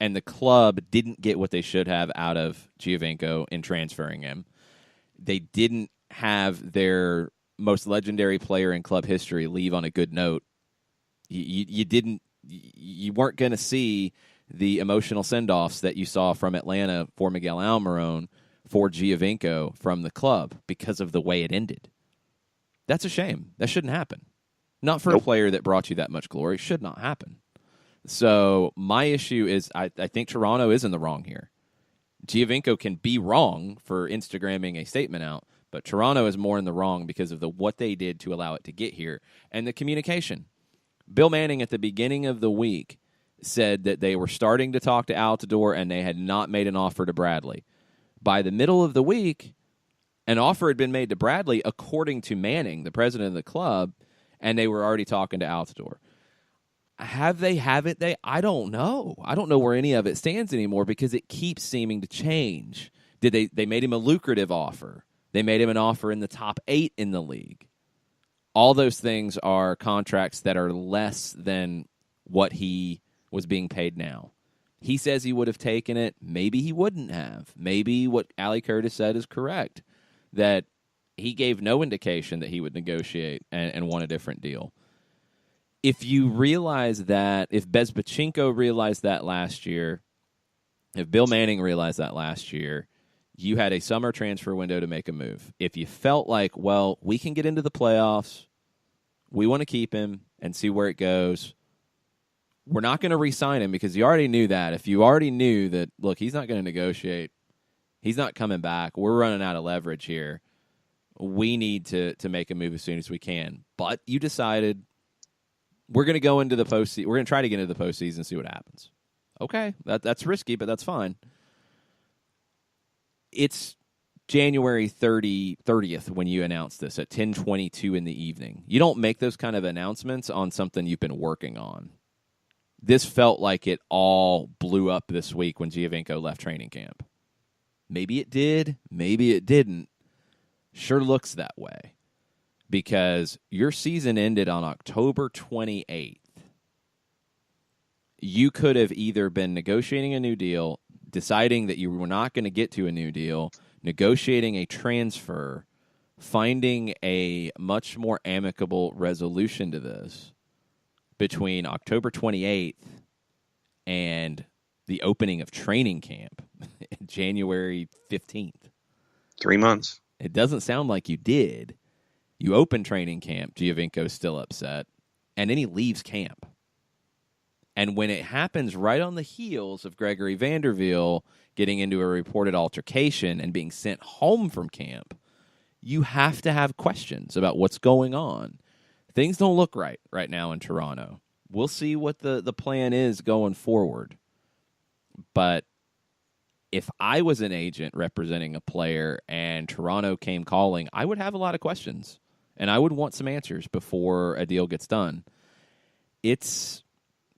and the club didn't get what they should have out of Giovinco in transferring him. They didn't have their most legendary player in club history leave on a good note. You weren't going to see the emotional send-offs that you saw from Atlanta for Miguel Almiron for Giovinco from the club because of the way it ended. That's a shame. That shouldn't happen. Not for a player that brought you that much glory. It should not happen. So my issue is I think Toronto is in the wrong here. Giovinco can be wrong for Instagramming a statement out, but Toronto is more in the wrong because of what they did to allow it to get here and the communication. Bill Manning at the beginning of the week said that they were starting to talk to Altidore and they had not made an offer to Bradley. By the middle of the week, an offer had been made to Bradley, according to Manning, the president of the club, and they were already talking to Altidore. Haven't they? I don't know. I don't know where any of it stands anymore because it keeps seeming to change. They made him a lucrative offer. They made him an offer in the top 8 in the league. All those things are contracts that are less than what he was being paid now. He says he would have taken it. Maybe he wouldn't have. Maybe what Ali Curtis said is correct, that he gave no indication that he would negotiate and want a different deal. If you realize that, if Bezbatchenko realized that last year, if Bill Manning realized that last year, you had a summer transfer window to make a move. If you felt like, well, we can get into the playoffs, we want to keep him and see where it goes, we're not going to re-sign him because you already knew that. If you already knew that, look, he's not going to negotiate, he's not coming back, we're running out of leverage here, we need to make a move as soon as we can. But you decided we're going to go into the postseason. We're going to try to get into the postseason and see what happens. Okay, that's risky, but that's fine. It's January 30th when you announce this at 10:22 in the evening. You don't make those kind of announcements on something you've been working on. This felt like it all blew up this week when Giovinco left training camp. Maybe it did, maybe it didn't. Sure looks that way because your season ended on October 28th. You could have either been negotiating a new deal, deciding that you were not going to get to a new deal, negotiating a transfer, finding a much more amicable resolution to this between October 28th and the opening of training camp, January 15th. 3 months. It doesn't sound like you did. You open training camp, Giovinco's still upset, and then he leaves camp. And when it happens right on the heels of Gregory Vanderveel getting into a reported altercation and being sent home from camp, you have to have questions about what's going on. Things don't look right now in Toronto. We'll see what the plan is going forward. But if I was an agent representing a player and Toronto came calling, I would have a lot of questions, and I would want some answers before a deal gets done. it's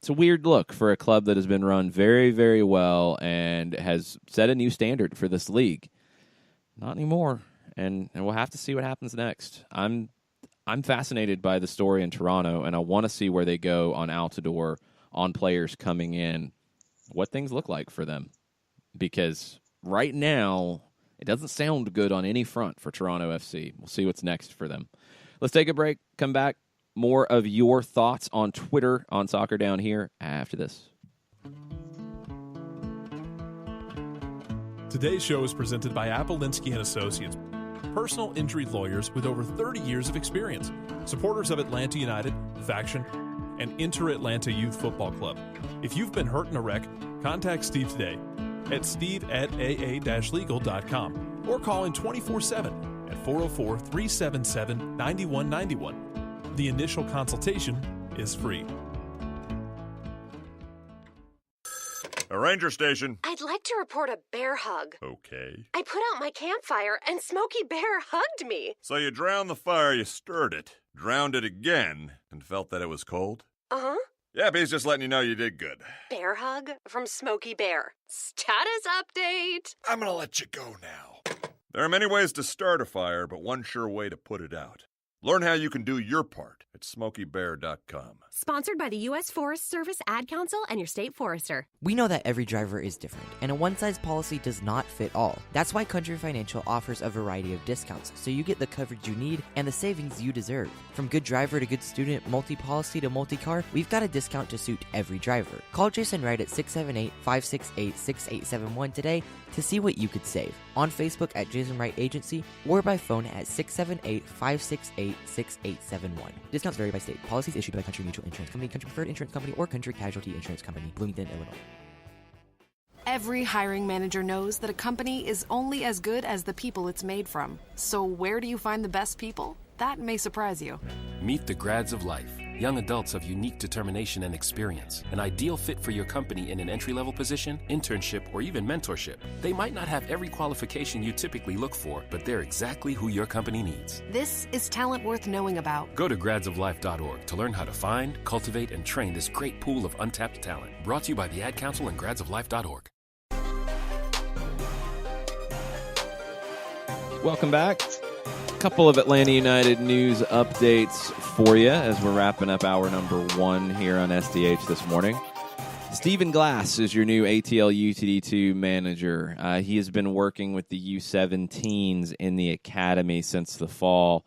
a weird look for a club that has been run very, very well and has set a new standard for this league. Not anymore, and we'll have to see what happens next. I'm fascinated by the story in Toronto, and I want to see where they go on Altidore, on players coming in, what things look like for them. Because right now, it doesn't sound good on any front for Toronto FC. We'll see what's next for them. Let's take a break, come back. More of your thoughts on Twitter on Soccer Down here after this. Today's show is presented by Atl Utd-Manager Associates, personal injury lawyers with over 30 years of experience, supporters of Atl Utd, Faction, and Inter-Atlanta Youth Football Club. If you've been hurt in a wreck, contact Steve today at steve@aa-legal.com or call in 24/7 at 404-377-9191. The initial consultation is free. A ranger station. I'd like to report a bear hug. Okay. I put out my campfire and Smokey Bear hugged me. So you drowned the fire, you stirred it, drowned it again, and felt that it was cold? Uh-huh. Yep, he's just letting you know you did good. Bear hug from Smokey Bear. Status update. I'm gonna let you go now. There are many ways to start a fire, but one sure way to put it out. Learn how you can do your part at SmokeyBear.com. Sponsored by the U.S. Forest Service Ad Council and your state forester. We know that every driver is different, and a one-size policy does not fit all. That's why Country Financial offers a variety of discounts, so you get the coverage you need and the savings you deserve. From good driver to good student, multi-policy to multi-car, we've got a discount to suit every driver. Call Jason Wright at 678-568-6871 today to see what you could save. On Facebook at Jason Wright Agency or by phone at 678-568-6871. Discounts vary by state. Policies issued by Country Mutual Insurance Company, Country Preferred Insurance Company, or Country Casualty Insurance Company, Bloomington, Illinois. Every hiring manager knows that a company is only as good as the people it's made from. So where do you find the best people? That may surprise you. Meet the grads of life, young adults of unique determination and experience, an ideal fit for your company in an entry-level position, internship, or even mentorship. They might not have every qualification you typically look for, but they're exactly who your company needs. This is talent worth knowing about. Go to gradsoflife.org to learn how to find, cultivate, and train this great pool of untapped talent. Brought to you by the Ad Council and gradsoflife.org. Welcome back. A couple of Atlanta United news updates for you as we're wrapping up hour number 1 here on SDH this morning. Stephen Glass is your new Atl Utd-2 manager. He has been working with the U17s in the academy since the fall.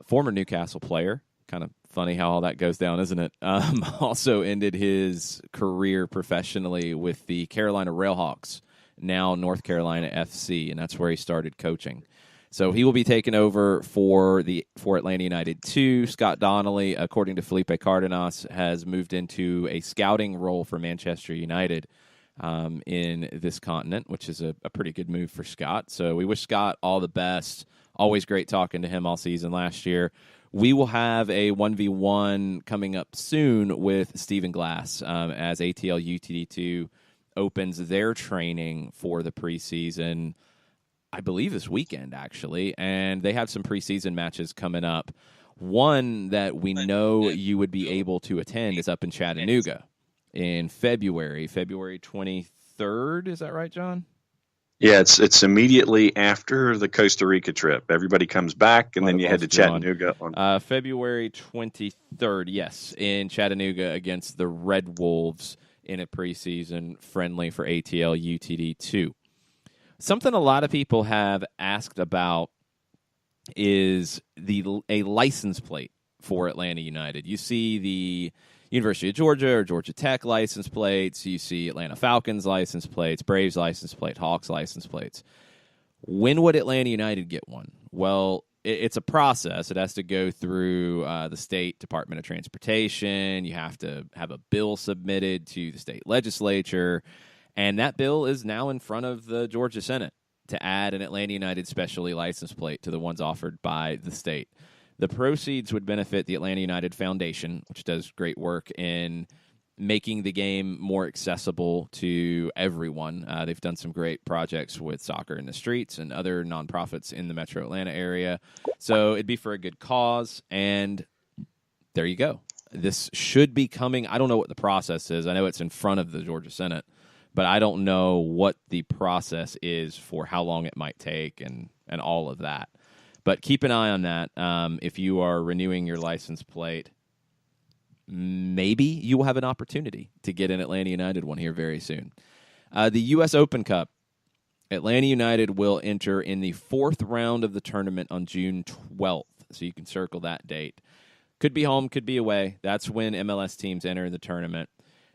Former Newcastle player. Kind of funny how all that goes down, isn't it? Also ended his career professionally with the Carolina Railhawks, now North Carolina FC, and that's where he started coaching. So he will be taking over for Atlanta United 2. Scott Donnelly, according to Felipe Cardenas, has moved into a scouting role for Manchester United in this continent, which is a pretty good move for Scott. So we wish Scott all the best. Always great talking to him all season last year. We will have a 1v1 coming up soon with Stephen Glass as Atl Utd-2 opens their training for the preseason, I believe this weekend, actually, and they have some preseason matches coming up. One that we know you would be able to attend is up in Chattanooga in February 23rd. Is that right, John? Yeah, it's immediately after the Costa Rica trip. Everybody comes back, and then you head to Chattanooga. On February 23rd, yes, in Chattanooga against the Red Wolves in a preseason friendly for Atl Utd-2. Something a lot of people have asked about is a license plate for Atlanta United. You see the University of Georgia or Georgia Tech license plates. You see Atlanta Falcons license plates, Braves license plate, Hawks license plates. When would Atlanta United get one? Well, it's a process. It has to go through the State Department of Transportation. You have to have a bill submitted to the state legislature. And that bill is now in front of the Georgia Senate to add an Atlanta United specialty license plate to the ones offered by the state. The proceeds would benefit the Atlanta United Foundation, which does great work in making the game more accessible to everyone. They've done some great projects with Soccer in the Streets and other nonprofits in the metro Atlanta area. So it'd be for a good cause, and there you go. This should be coming. I don't know what the process is. I know it's in front of the Georgia Senate, but I don't know what the process is for how long it might take and all of that. But keep an eye on that. If you are renewing your license plate, maybe you will have an opportunity to get an Atlanta United one here very soon. The U.S. Open Cup. Atlanta United will enter in the 4th round of the tournament on June 12th, so you can circle that date. Could be home, could be away. That's when MLS teams enter the tournament.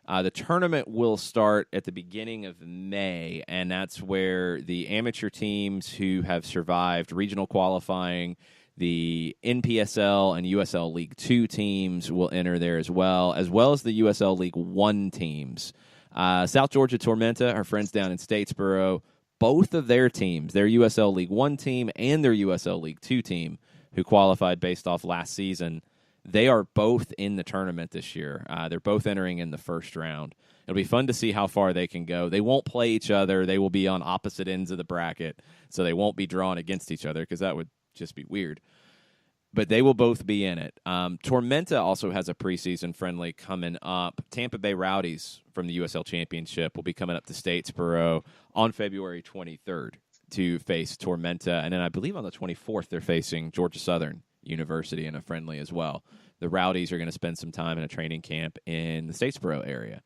The tournament will start at the beginning of May, and that's where the amateur teams who have survived regional qualifying, the NPSL and USL League 2 teams will enter there as well as the USL League 1 teams. South Georgia Tormenta, our friends down in Statesboro, both of their teams, their USL League 1 team and their USL League 2 team, who qualified based off last season, they are both in the tournament this year. They're both entering in the first round. It'll be fun to see how far they can go. They won't play each other. They will be on opposite ends of the bracket, so they won't be drawn against each other because that would just be weird. But they will both be in it. Tormenta also has a preseason friendly coming up. Tampa Bay Rowdies from the USL Championship will be coming up to Statesboro on February 23rd to face Tormenta. And then I believe on the 24th they're facing Georgia Southern University in a friendly as well. The Rowdies are going to spend some time in a training camp in the Statesboro area.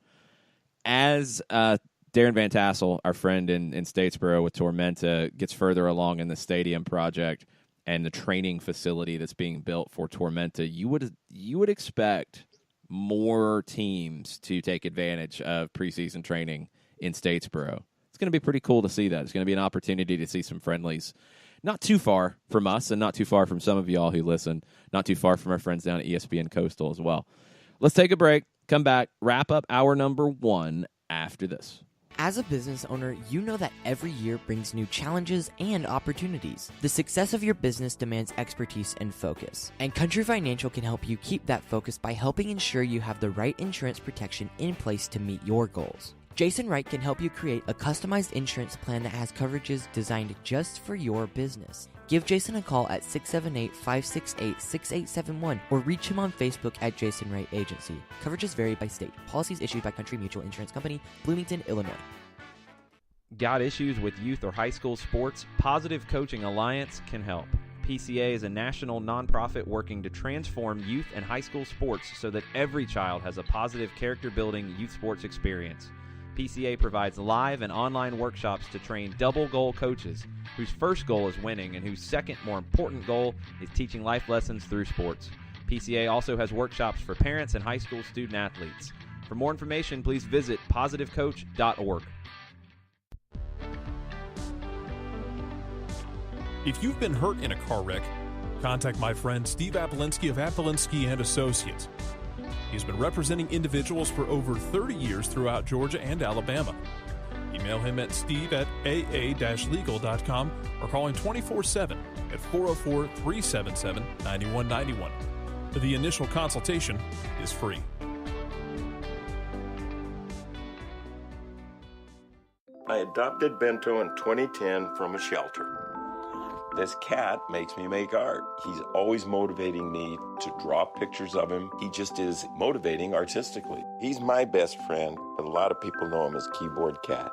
As Darren Van Tassel, our friend in Statesboro with Tormenta, gets further along in the stadium project and the training facility that's being built for Tormenta, you would expect more teams to take advantage of preseason training in Statesboro. It's going to be pretty cool to see that. It's going to be an opportunity to see some friendlies. Not too far from us and not too far from some of y'all who listen. Not too far from our friends down at ESPN Coastal as well. Let's take a break, come back, wrap up hour number 1 after this. As a business owner, you know that every year brings new challenges and opportunities. The success of your business demands expertise and focus. And Country Financial can help you keep that focus by helping ensure you have the right insurance protection in place to meet your goals. Jason Wright can help you create a customized insurance plan that has coverages designed just for your business. Give Jason a call at 678-568-6871 or reach him on Facebook at Jason Wright Agency. Coverages vary by state. Policies issued by Country Mutual Insurance Company, Bloomington, Illinois. Got issues with youth or high school sports? Positive Coaching Alliance can help. PCA is a national nonprofit working to transform youth and high school sports so that every child has a positive character-building youth sports experience. PCA provides live and online workshops to train double-goal coaches whose first goal is winning and whose second, more important goal is teaching life lessons through sports. PCA also has workshops for parents and high school student-athletes. For more information, please visit positivecoach.org. If you've been hurt in a car wreck, contact my friend Steve Apolinski of Apolinski & Associates. He's been representing individuals for over 30 years throughout Georgia and Alabama. Email him at steve@aa-legal.com or call him 24/7 at 404-377-9191. The initial consultation is free. I adopted Bento in 2010 from a shelter. This cat makes me make art. He's always motivating me to draw pictures of him. He just is motivating artistically. He's my best friend, but a lot of people know him as Keyboard Cat.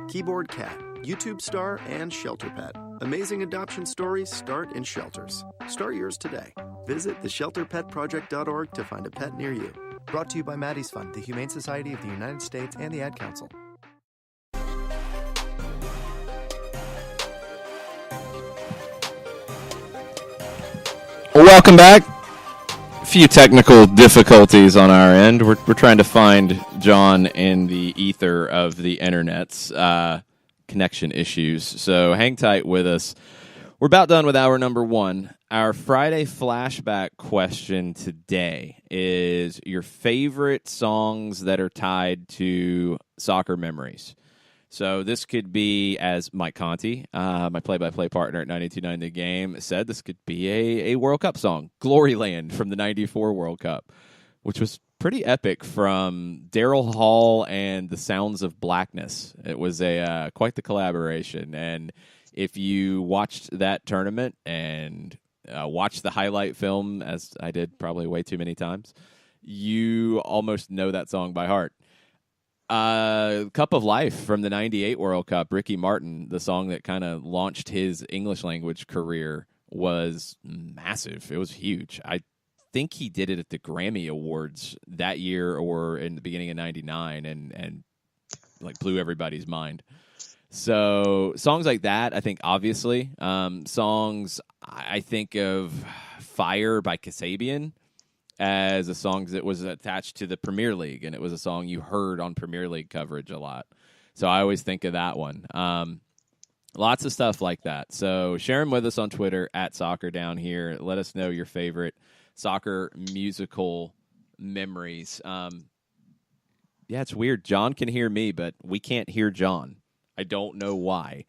Keyboard Cat, YouTube star and shelter pet. Amazing adoption stories start in shelters. Start yours today. Visit theshelterpetproject.org to find a pet near you. Brought to you by Maddie's Fund, the Humane Society of the United States, and the Ad Council. Welcome back. A few technical difficulties on our end. We're trying to find John in the ether of the internet's connection issues. So hang tight with us. We're about done with hour number 1. Our Friday flashback question today is your favorite songs that are tied to soccer memories. So this could be, as Mike Conti, my play-by-play partner at 92.9 The Game, said, this could be a World Cup song, Gloryland from the 94 World Cup, which was pretty epic from Daryl Hall and the Sounds of Blackness. It was quite the collaboration. And if you watched that tournament and watch the highlight film, as I did probably way too many times, you almost know that song by heart. Cup of Life from the 98 World Cup, Ricky Martin, the song that kind of launched his English language career, was massive. It was huge. I think he did it at the Grammy Awards that year or in the beginning of 99 and like blew everybody's mind. So songs like that, I think, obviously. Songs, I think of Fire by Kasabian as a song that was attached to the Premier League, and it was a song you heard on Premier League coverage a lot. So I always think of that one. Lots of stuff like that. So share them with us on Twitter at Soccer Down Here. Let us know your favorite soccer musical memories. Yeah, it's weird. John can hear me, but we can't hear John. I don't know why.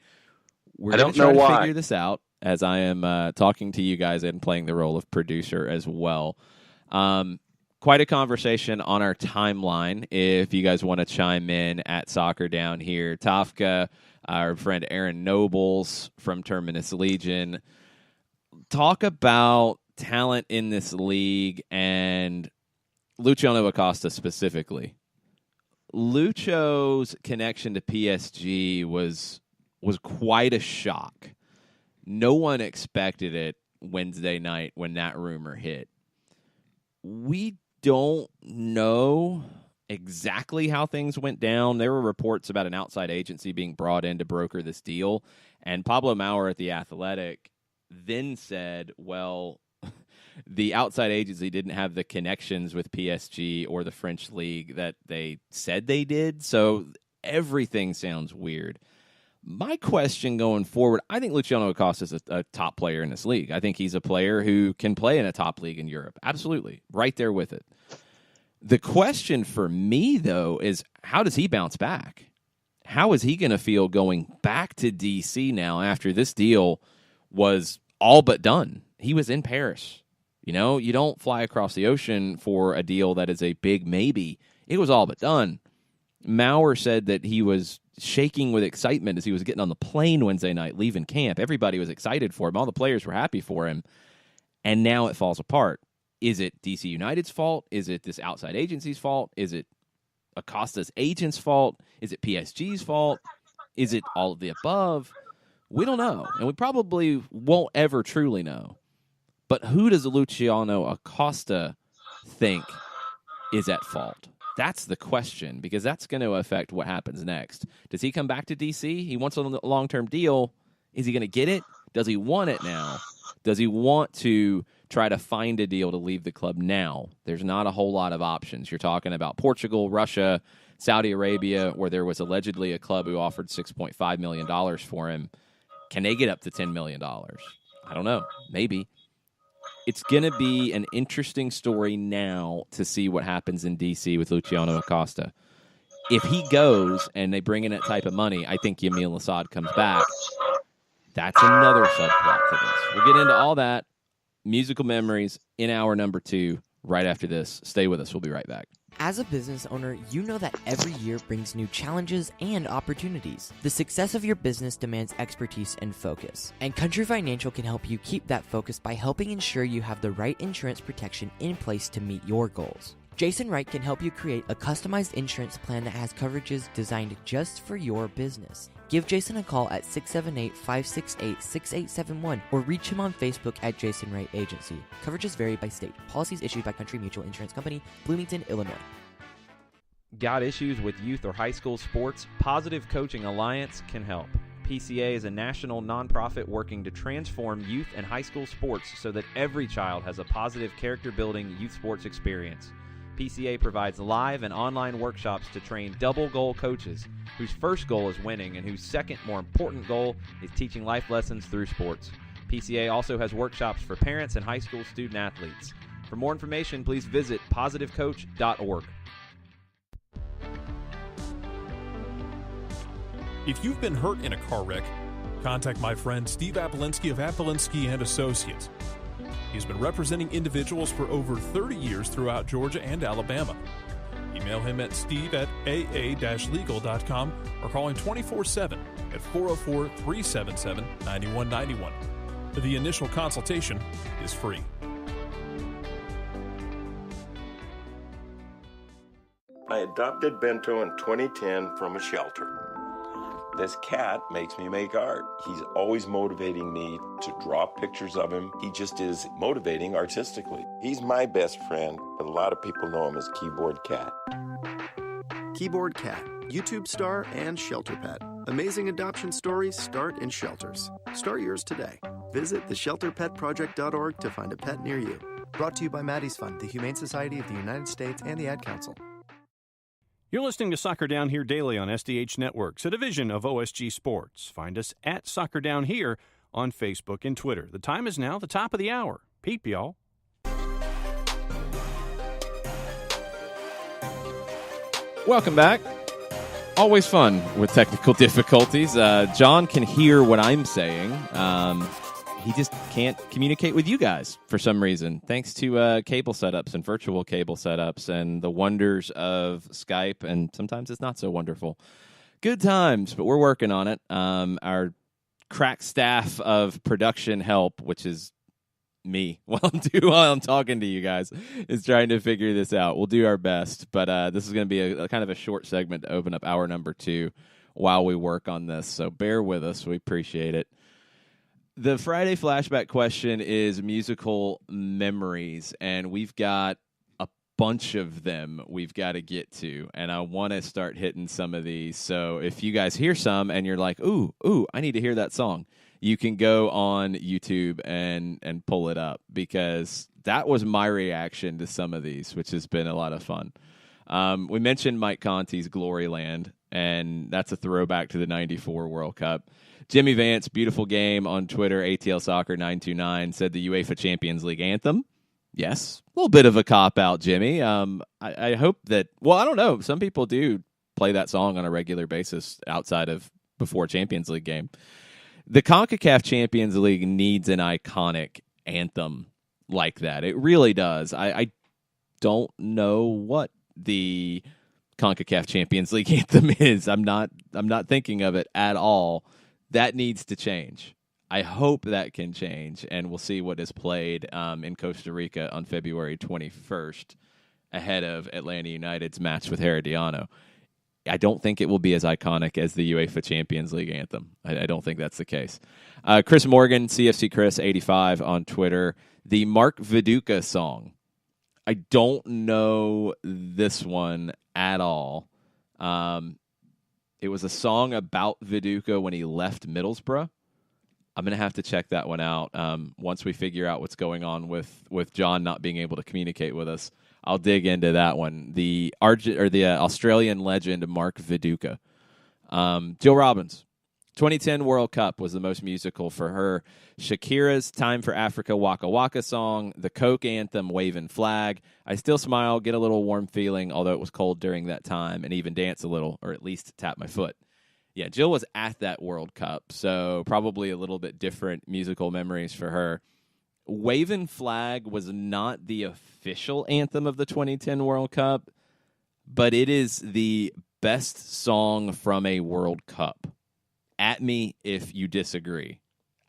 We're going to try to figure this out as I am talking to you guys and playing the role of producer as well. Quite a conversation on our timeline if you guys want to chime in at Soccer Down Here. Tafka, our friend Aaron Nobles from Terminus Legion. Talk about talent in this league and Luciano Acosta specifically. Lucho's connection to PSG was quite a shock. No one expected it Wednesday night when that rumor hit. We don't know exactly how things went down. There were reports about an outside agency being brought in to broker this deal, and Pablo Maurer at The Athletic then said, well, the outside agency didn't have the connections with PSG or the French league that they said they did, so everything sounds weird. My question going forward, I think Luciano Acosta is a top player in this league. I think he's a player who can play in a top league in Europe. Absolutely. Right there with it. The question for me, though, is how does he bounce back? How is he going to feel going back to DC now after this deal was all but done? He was in Paris. You know, you don't fly across the ocean for a deal that is a big maybe. It was all but done. Maurer said that he was shaking with excitement as he was getting on the plane Wednesday night, leaving camp. Everybody was excited for him. All the players were happy for him. And now it falls apart. Is it DC United's fault? Is it this outside agency's fault? Is it Acosta's agent's fault? Is it PSG's fault? Is it all of the above? We don't know. And we probably won't ever truly know. But who does Luciano Acosta think is at fault? That's the question, because that's going to affect what happens next. Does he come back to DC? He wants a long-term deal. Is he going to get it? Does he want it now? Does he want to try to find a deal to leave the club now? There's not a whole lot of options. You're talking about Portugal, Russia, Saudi Arabia, where there was allegedly a club who offered $6.5 million for him. Can they get up to $10 million? I don't know. Maybe. It's going to be an interesting story now to see what happens in D.C. with Luciano Acosta. If he goes and they bring in that type of money, I think Yamil Assad comes back. That's another subplot to this. We'll get into all that. Musical memories in hour number 2 right after this. Stay with us. We'll be right back. As a business owner, you know that every year brings new challenges and opportunities. The success of your business demands expertise and focus. And Country Financial can help you keep that focus by helping ensure you have the right insurance protection in place to meet your goals. Jason Wright can help you create a customized insurance plan that has coverages designed just for your business. Give Jason a call at 678-568-6871 or reach him on Facebook at Jason Wright Agency. Coverages vary by state. Policies issued by Country Mutual Insurance Company, Bloomington, Illinois. Got issues with youth or high school sports? Positive Coaching Alliance can help. PCA is a national nonprofit working to transform youth and high school sports so that every child has a positive character-building youth sports experience. PCA provides live and online workshops to train double-goal coaches whose first goal is winning and whose second, more important goal is teaching life lessons through sports. PCA also has workshops for parents and high school student athletes. For more information, please visit positivecoach.org. If you've been hurt in a car wreck, contact my friend Steve Apolinsky of Apolinsky & Associates. He's been representing individuals for over 30 years throughout Georgia and Alabama. Email him at steve@aa-legal.com or call him 24/7 at 404-377-9191. The initial consultation is free. I adopted Bento in 2010 from a shelter. This cat makes me make art. He's always motivating me to draw pictures of him. He just is motivating artistically. He's my best friend, but a lot of people know him as Keyboard Cat. Keyboard Cat, YouTube star and shelter pet. Amazing adoption stories start in shelters. Start yours today. Visit theshelterpetproject.org to find a pet near you. Brought to you by Maddie's Fund, the Humane Society of the United States, and the Ad Council. You're listening to Soccer Down Here daily on SDH Networks, a division of OSG Sports. Find us at Soccer Down Here on Facebook and Twitter. The time is now the top of the hour. Peep, y'all. Welcome back. Always fun with technical difficulties. John can hear what I'm saying. He just can't communicate with you guys for some reason, thanks to cable setups and virtual cable setups and the wonders of Skype, and sometimes it's not so wonderful. Good times, but we're working on it. Our crack staff of production help, which is me while I'm talking to you guys, is trying to figure this out. We'll do our best, but this is going to be a kind of a short segment to open up hour number 2 while we work on this, so bear with us. We appreciate it. The Friday flashback question is musical memories, and we've got a bunch of them we've got to get to, and I want to start hitting some of these. So if you guys hear some and you're like, ooh, I need to hear that song, you can go on YouTube and pull it up, because that was my reaction to some of these, which has been a lot of fun. We mentioned Mike Conti's Glory Land, and that's a throwback to the 94 World Cup. Jimmy Vance, beautiful game on Twitter, ATL Soccer 929, said the UEFA Champions League anthem. Yes, a little bit of a cop-out, Jimmy. I hope that, well, I don't know. Some people do play that song on a regular basis outside of before Champions League game. The CONCACAF Champions League needs an iconic anthem like that. It really does. I don't know what the CONCACAF Champions League anthem is. I'm not thinking of it at all. That needs to change. I hope that can change, and we'll see what is played in Costa Rica on February 21st ahead of Atlanta United's match with Herediano. I don't think it will be as iconic as the UEFA Champions League anthem. I don't think that's the case. Chris Morgan, CFC Chris 85 on Twitter. The Mark Viduka song. I don't know this one at all. It was a song about Viduka when he left Middlesbrough. I'm going to have to check that one out once we figure out what's going on with John not being able to communicate with us. I'll dig into that one. The Australian legend Mark Viduka. Jill Robbins, 2010 World Cup was the most musical for her. Shakira's Time for Africa Waka Waka song, the Coke anthem Wavin' Flag. I still smile, get a little warm feeling, although it was cold during that time, and even dance a little, or at least tap my foot. Yeah, Jill was at that World Cup, so probably a little bit different musical memories for her. Wavin' Flag was not the official anthem of the 2010 World Cup, but it is the best song from a World Cup. At me if you disagree.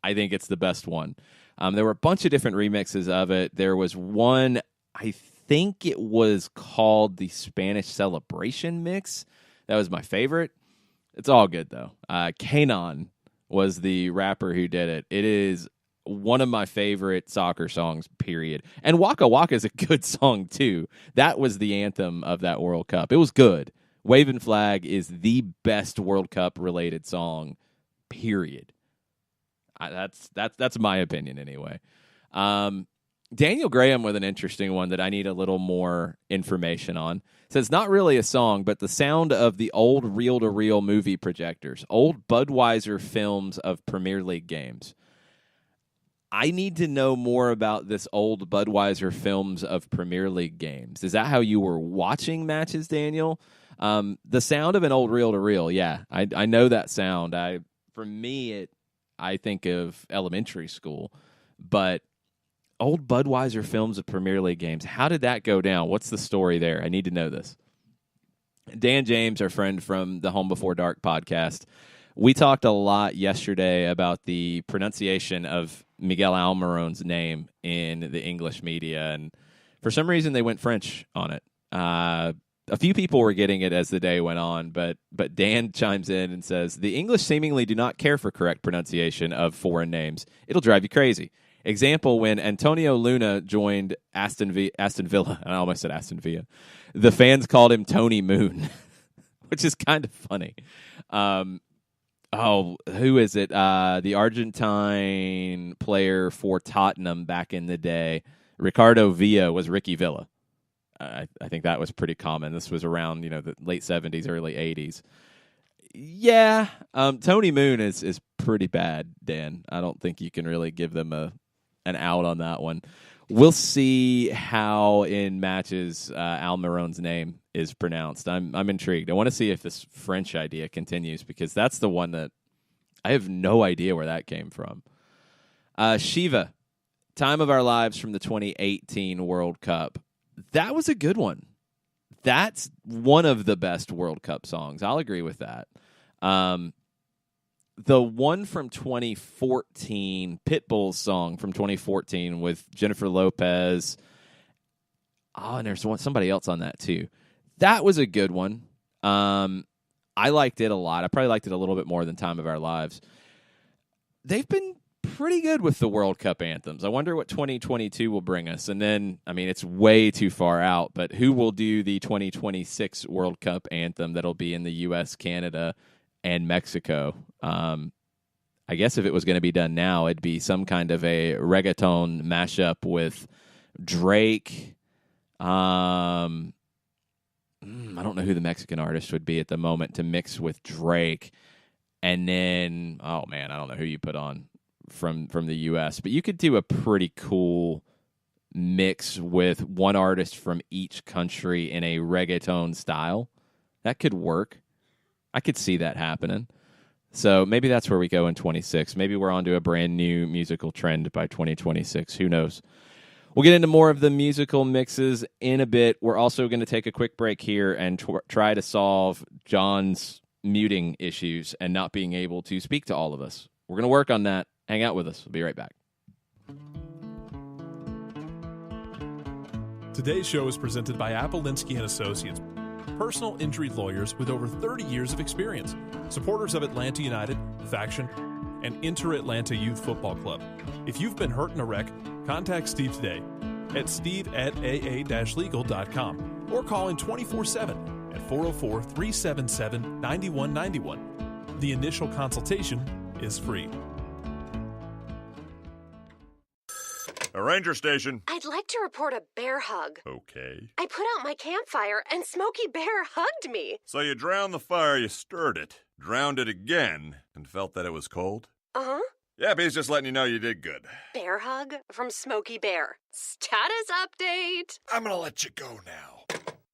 I think it's the best one. There were a bunch of different remixes of it. There was one, I think it was called the Spanish Celebration Mix. That was my favorite. It's all good, though. Kanon was the rapper who did it. It is one of my favorite soccer songs, period. And Waka Waka is a good song, too. That was the anthem of that World Cup. It was good. Wavin' Flag is the best World Cup-related song, period. That's my opinion, anyway. Daniel Graham with an interesting one that I need a little more information on. Says, not really a song, but the sound of the old reel-to-reel movie projectors, old Budweiser films of Premier League games. I need to know more about this old Budweiser films of Premier League games. Is that how you were watching matches, Daniel? The sound of an old reel-to-reel, yeah. I know that sound. For me, I think of elementary school, but old Budweiser films of Premier League games, how did that go down? What's the story there? I need to know this. Dan James, our friend from the Home Before Dark podcast, we talked a lot yesterday about the pronunciation of Miguel Almiron's name in the English media, and for some reason they went French on it. A few people were getting it as the day went on, but Dan chimes in and says, the English seemingly do not care for correct pronunciation of foreign names. It'll drive you crazy. Example, when Antonio Luna joined Aston Villa, I almost said Aston Villa, the fans called him Tony Moon, which is kind of funny. Who is it? The Argentine player for Tottenham back in the day, Ricardo Villa, was Ricky Villa. I think that was pretty common. This was around the late 70s, early 80s. Yeah, Tony Moon is pretty bad, Dan. I don't think you can really give them an out on that one. We'll see how in matches Almiron's name is pronounced. I'm intrigued. I want to see if this French idea continues, because that's the one that I have no idea where that came from. Shiva, Time of Our Lives from the 2018 World Cup. That was a good one. That's one of the best World Cup songs. I'll agree with that. The one from 2014, Pitbull's song from 2014 with Jennifer Lopez. Oh, and there's somebody else on that too. That was a good one. I liked it a lot. I probably liked it a little bit more than Time of Our Lives. They've been pretty good with the World Cup anthems. I wonder what 2022 will bring us. And then, it's way too far out, but who will do the 2026 World Cup anthem that'll be in the U.S., Canada, and Mexico? I guess if it was going to be done now, it'd be some kind of a reggaeton mashup with Drake. I don't know who the Mexican artist would be at the moment to mix with Drake. And then, I don't know who you put on from the U.S., but you could do a pretty cool mix with one artist from each country in a reggaeton style. That could work. I could see that happening. So maybe that's where we go in 26. Maybe we're onto a brand new musical trend by 2026. Who knows? We'll get into more of the musical mixes in a bit. We're also going to take a quick break here and try to solve John's muting issues and not being able to speak to all of us. We're going to work on that. Hang out with us. We'll be right back. Today's show is presented by Atl Utd-Manager Associates, personal injury lawyers with over 30 years of experience, supporters of Atlanta United, Faction, and Inter-Atlanta Youth Football Club. If you've been hurt in a wreck, contact Steve today at steve@aa-legal.com or call in 24/7 at 404-377-9191. The initial consultation is free. A ranger station. I'd like to report a bear hug. Okay. I put out my campfire and Smokey Bear hugged me. So you drowned the fire, you stirred it, drowned it again, and felt that it was cold? Uh-huh. Yeah, but he's just letting you know you did good. Bear hug from Smokey Bear. Status update. I'm gonna let you go now.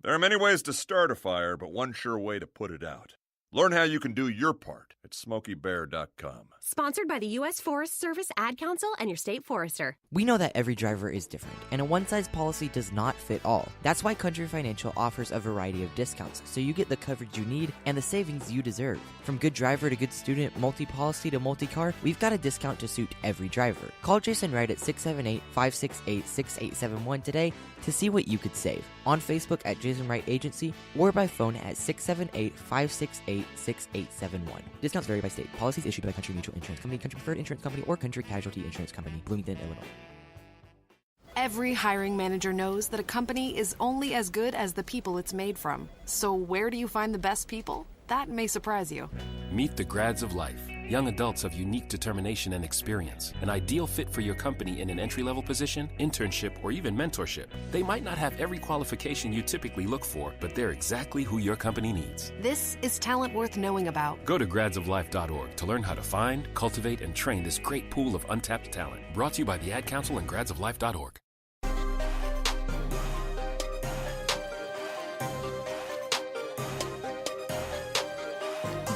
There are many ways to start a fire, but one sure way to put it out. Learn how you can do your part at SmokeyBear.com. Sponsored by the U.S. Forest Service Ad Council and your state forester. We know that every driver is different, and a one-size policy does not fit all. That's why Country Financial offers a variety of discounts, so you get the coverage you need and the savings you deserve. From good driver to good student, multi-policy to multi-car, we've got a discount to suit every driver. Call Jason Wright at 678-568-6871 today to see what you could save. On Facebook at Jason Wright Agency or by phone at 678-568-6871. Discounts vary by state. Policies issued by Country Mutual Insurance Company, Country Preferred Insurance Company, or Country Casualty Insurance Company, Bloomington, Illinois. Every hiring manager knows that a company is only as good as the people it's made from. So where do you find the best people? That may surprise you. Meet the grads of life. Young adults of unique determination and experience. An ideal fit for your company in an entry-level position, internship, or even mentorship. They might not have every qualification you typically look for, but they're exactly who your company needs. This is talent worth knowing about. Go to gradsoflife.org to learn how to find, cultivate, and train this great pool of untapped talent. Brought to you by the Ad Council and gradsoflife.org.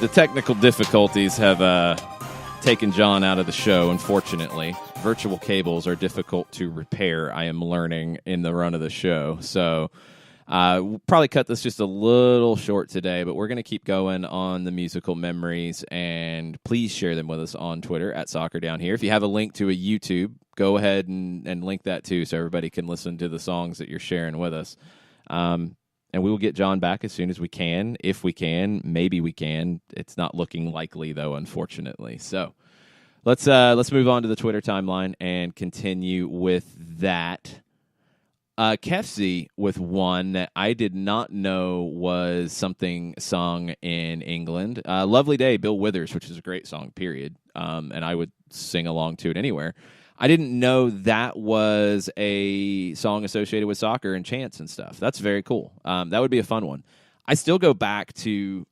The technical difficulties have taken John out of the show, unfortunately. Virtual cables are difficult to repair, I am learning, in the run of the show. So We'll probably cut this just a little short today, but we're going to keep going on the musical memories, and please share them with us on Twitter at Soccer Down Here. If you have a link to a YouTube, go ahead and link that too so everybody can listen to the songs that you're sharing with us. And we will get John back as soon as we can. If we can, maybe we can. It's not looking likely, though, unfortunately. So let's move on to the Twitter timeline and continue with that. Kefsey with one that I did not know was something sung in England. Lovely Day, Bill Withers, which is a great song, period. And I would sing along to it anywhere. I didn't know that was a song associated with soccer and chants and stuff. That's very cool. That would be a fun one. I still go back to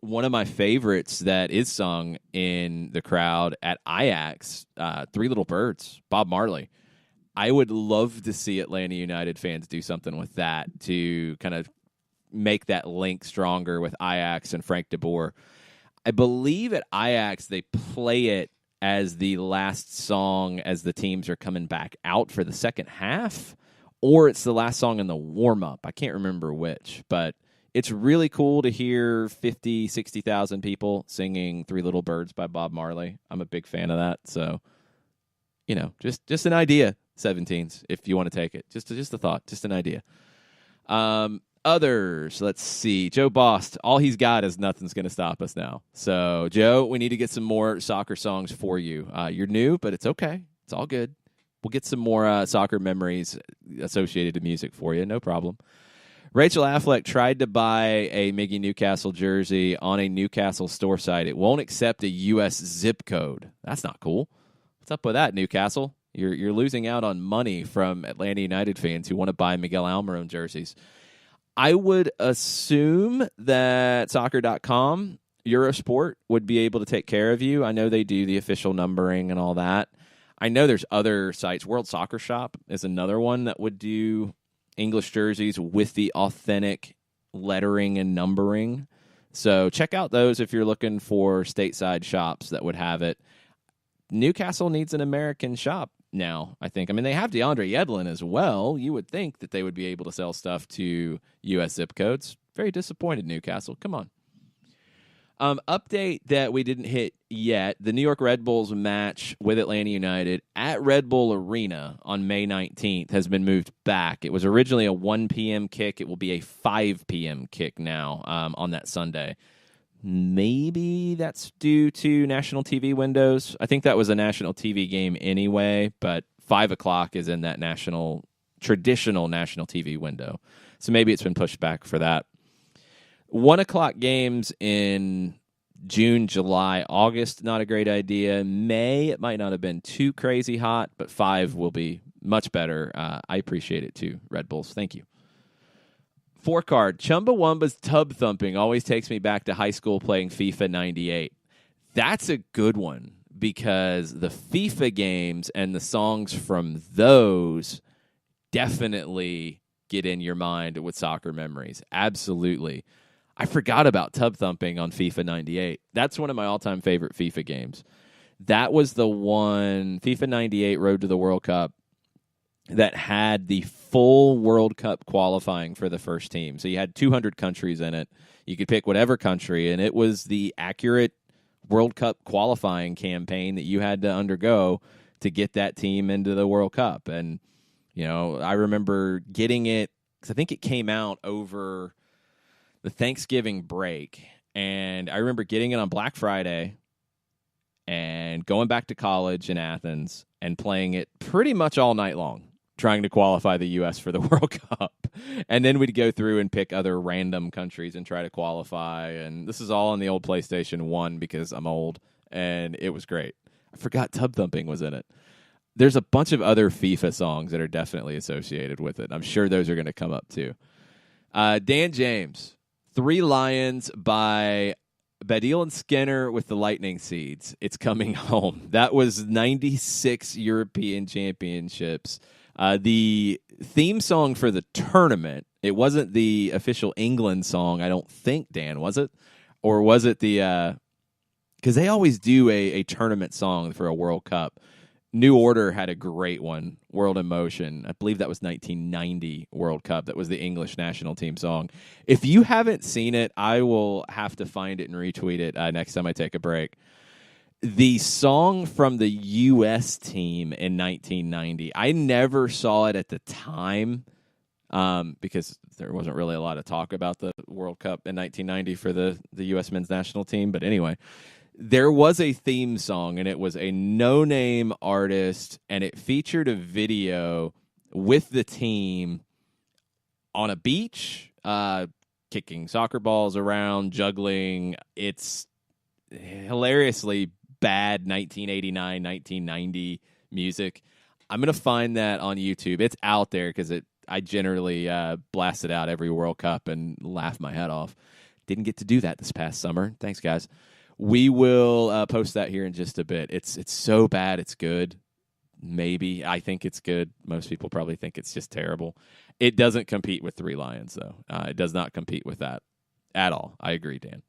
one of my favorites that is sung in the crowd at Ajax, Three Little Birds, Bob Marley. I would love to see Atlanta United fans do something with that to kind of make that link stronger with Ajax and Frank de Boer. I believe at Ajax they play it as the last song as the teams are coming back out for the second half, or it's the last song in the warm-up. I can't remember which, but it's really cool to hear 50, 60,000 people singing Three Little Birds by Bob Marley. I'm a big fan of that, so, just an idea. 17s, if you want to take it. Just a thought, just an idea. Others, let's see. Joe Bost, all he's got is Nothing's Going to Stop Us Now. So, Joe, we need to get some more soccer songs for you. You're new, but it's okay. It's all good. We'll get some more soccer memories associated to music for you. No problem. Rachel Affleck tried to buy a Miggy Newcastle jersey on a Newcastle store site. It won't accept a U.S. zip code. That's not cool. What's up with that, Newcastle? You're losing out on money from Atlanta United fans who want to buy Miguel Almiron jerseys. I would assume that soccer.com, Eurosport, would be able to take care of you. I know they do the official numbering and all that. I know there's other sites. World Soccer Shop is another one that would do English jerseys with the authentic lettering and numbering. So check out those if you're looking for stateside shops that would have it. Newcastle needs an American shop now, I think. I mean, they have DeAndre Yedlin as well. You would think that they would be able to sell stuff to U.S. zip codes. Very disappointed, Newcastle. Come on. Update that we didn't hit yet. The New York Red Bulls match with Atlanta United at Red Bull Arena on May 19th has been moved back. It was originally a 1 p.m. kick. It will be a 5 p.m. kick now on that Sunday. Maybe that's due to national TV windows. I think that was a national TV game anyway, but 5 o'clock is in that traditional national TV window. So maybe it's been pushed back for that. 1 o'clock games in June, July, August, not a great idea. May, it might not have been too crazy hot, but 5 will be much better. I appreciate it too, Red Bulls. Thank you. 4-card, Chumbawamba's tub thumping always takes me back to high school playing FIFA 98. That's a good one because the FIFA games and the songs from those definitely get in your mind with soccer memories. Absolutely. I forgot about tub thumping on FIFA 98. That's one of my all-time favorite FIFA games. That was the one, FIFA 98 Road to the World Cup, that had the full World Cup qualifying for the first team. So you had 200 countries in it. You could pick whatever country, and it was the accurate World Cup qualifying campaign that you had to undergo to get that team into the World Cup. And, I remember getting it, because I think it came out over the Thanksgiving break. And I remember getting it on Black Friday and going back to college in Athens and playing it pretty much all night long, trying to qualify the U.S. for the World Cup. And then we'd go through and pick other random countries and try to qualify. And this is all on the old PlayStation 1 because I'm old, and it was great. I forgot Tub Thumping was in it. There's a bunch of other FIFA songs that are definitely associated with it. I'm sure those are going to come up too. Dan James, Three Lions by Badil and Skinner with the Lightning Seeds. It's coming home. That was 96 European Championships. The theme song for the tournament, it wasn't the official England song, I don't think, Dan, was it? Or was it the... Because they always do a tournament song for a World Cup. New Order had a great one, World in Motion. I believe that was 1990 World Cup. That was the English national team song. If you haven't seen it, I will have to find it and retweet it next time I take a break. The song from the U.S. team in 1990, I never saw it at the time because there wasn't really a lot of talk about the World Cup in 1990 for the U.S. men's national team. But anyway, there was a theme song, and it was a no-name artist, and it featured a video with the team on a beach, kicking soccer balls around, juggling. It's hilariously bad 1989, 1990 music. I'm going to find that on YouTube. It's out there because I generally blast it out every World Cup and laugh my head off. Didn't get to do that this past summer. Thanks, guys. We will post that here in just a bit. It's so bad it's good. Maybe. I think it's good. Most people probably think it's just terrible. It doesn't compete with Three Lions, though. It does not compete with that at all. I agree, Dan.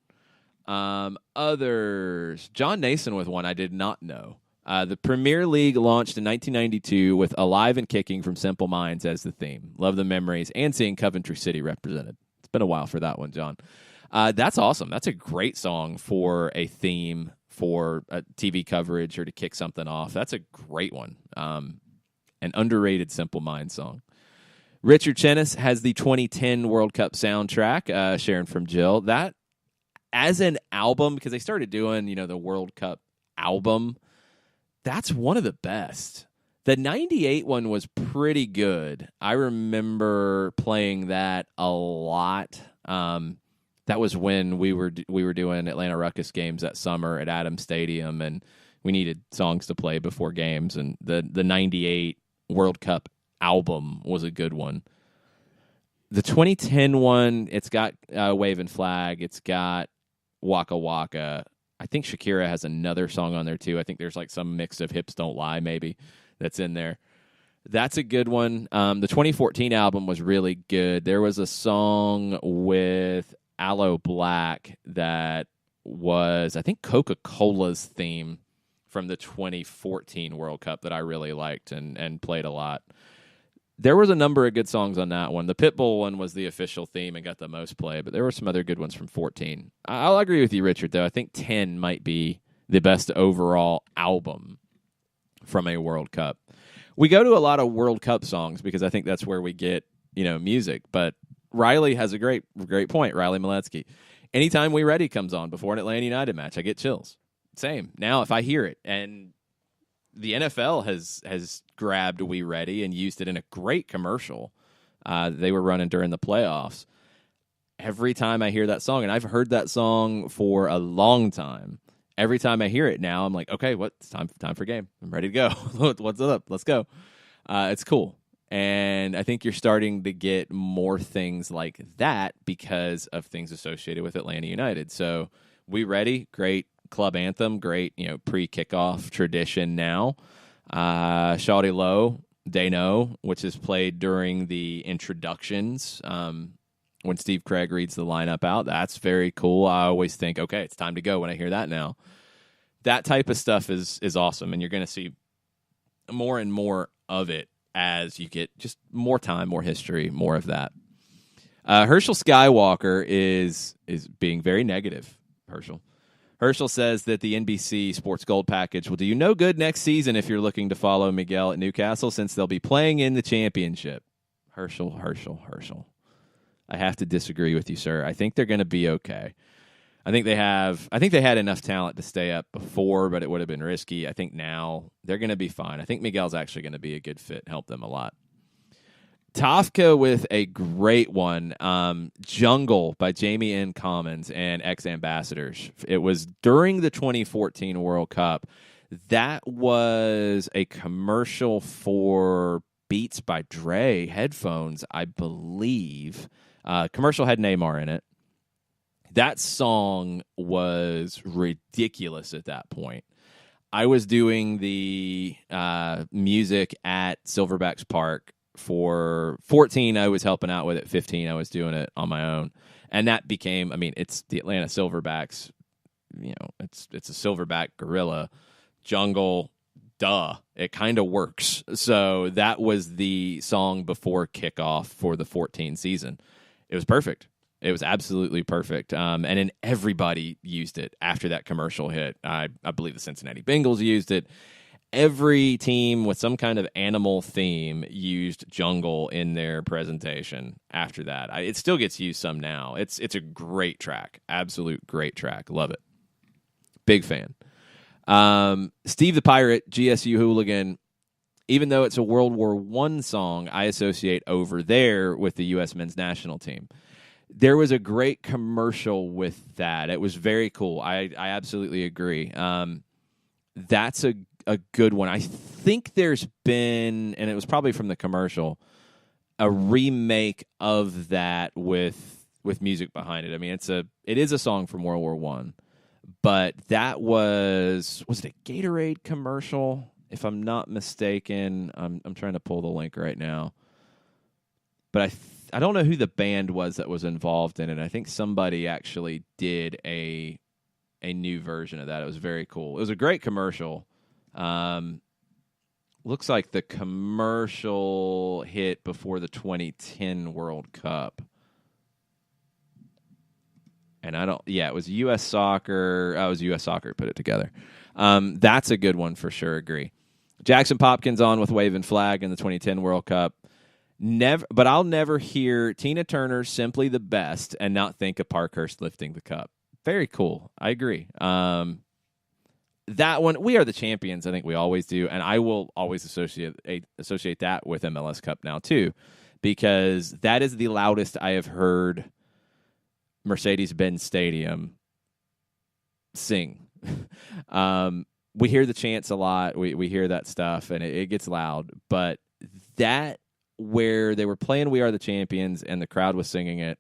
Others. John Nason with one I did not know. The Premier League launched in 1992 with Alive and Kicking from Simple Minds as the theme. Love the memories and seeing Coventry City represented. It's been a while for that one, John. That's awesome. That's a great song for a theme for a TV coverage or to kick something off. That's a great one. An underrated Simple Minds song. Richard Chennis has the 2010 World Cup soundtrack, sharing from Jill. That, as an album, because they started doing, the World Cup album, that's one of the best. The 98 one was pretty good. I remember playing that a lot. That was when we were doing Atlanta Ruckus games that summer at Adams Stadium, and we needed songs to play before games. And the 98 World Cup album was a good one. The 2010 one, it's got Waving Flag. It's got Waka Waka. I think Shakira has another song on there, too. I think there's like some mix of Hips Don't Lie, maybe, that's in there. That's a good one. The 2014 album was really good. There was a song with Aloe Black that was, I think, Coca-Cola's theme from the 2014 World Cup that I really liked and played a lot. There was a number of good songs on that one. The Pitbull one was the official theme and got the most play, but there were some other good ones from 14. I'll agree with you, Richard, though. I think 10 might be the best overall album from a World Cup. We go to a lot of World Cup songs because I think that's where we get, music, but Riley has a great point, Riley Maletsky. Anytime We Ready comes on before an Atlanta United match, I get chills. Same. Now, if I hear it, and the NFL has grabbed We Ready and used it in a great commercial they were running during the playoffs. Every time I hear that song, and I've heard that song for a long time, every time I hear it now, I'm like, okay, what's time for game? I'm ready to go. What's up? Let's go. It's cool. And I think you're starting to get more things like that because of things associated with Atlanta United. So We Ready, great club anthem, great, pre-kickoff tradition now. Shawty Low, They Know, which is played during the introductions when Steve Craig reads the lineup out. That's very cool. I always think, okay, it's time to go when I hear that now. That type of stuff is awesome, and you're going to see more and more of it as you get just more time, more history, more of that. Herschel Skywalker is being very negative, Herschel says that the NBC Sports Gold package will do you no good next season if you're looking to follow Miguel at Newcastle, since they'll be playing in the championship. Herschel. I have to disagree with you, sir. I think they're going to be okay. I think they had enough talent to stay up before, but it would have been risky. I think now they're going to be fine. I think Miguel's actually going to be a good fit, help them a lot. Tafka with a great one, Jungle by Jamie N. Commons and ex-ambassadors. It was during the 2014 World Cup. That was a commercial for Beats by Dre headphones, I believe. Commercial had Neymar in it. That song was ridiculous at that point. I was doing the music at Silverbacks Park. For 14, I was helping out with it. 15, I was doing it on my own. And that became, it's the Atlanta Silverbacks. It's a Silverback gorilla. Jungle, duh, it kind of works. So that was the song before kickoff for the 14 season. It was perfect. It was absolutely perfect. And then everybody used it after that commercial hit. I believe the Cincinnati Bengals used it. Every team with some kind of animal theme used Jungle in their presentation after that. It still gets used some now. It's a great track. Absolute great track. Love it. Big fan. Steve the Pirate, GSU Hooligan. Even though it's a World War I song, I associate over there with the U.S. men's national team. There was a great commercial with that. It was very cool. I absolutely agree. That's a good one. I think there's been, and it was probably from the commercial, a remake of that with music behind it. I mean, it is a song from World War I, but that was it a Gatorade commercial? If I'm not mistaken, I'm trying to pull the link right now, but I don't know who the band was that was involved in it. I think somebody actually did a new version of that. It was very cool. It was a great commercial. Looks like the commercial hit before the 2010 World Cup. And it was U.S. Soccer. It was U.S. Soccer put it together. That's a good one for sure. Agree. Jackson Popkins on with Waving Flag in the 2010 World Cup. But I'll never hear Tina Turner's Simply the Best and not think of Parkhurst lifting the cup. Very cool. I agree. That one, We Are the Champions, I think we always do, and I will always associate that with MLS Cup now too, because that is the loudest I have heard Mercedes-Benz Stadium sing. We hear the chants a lot. We hear that stuff, and it gets loud. But that, where they were playing We Are the Champions and the crowd was singing it,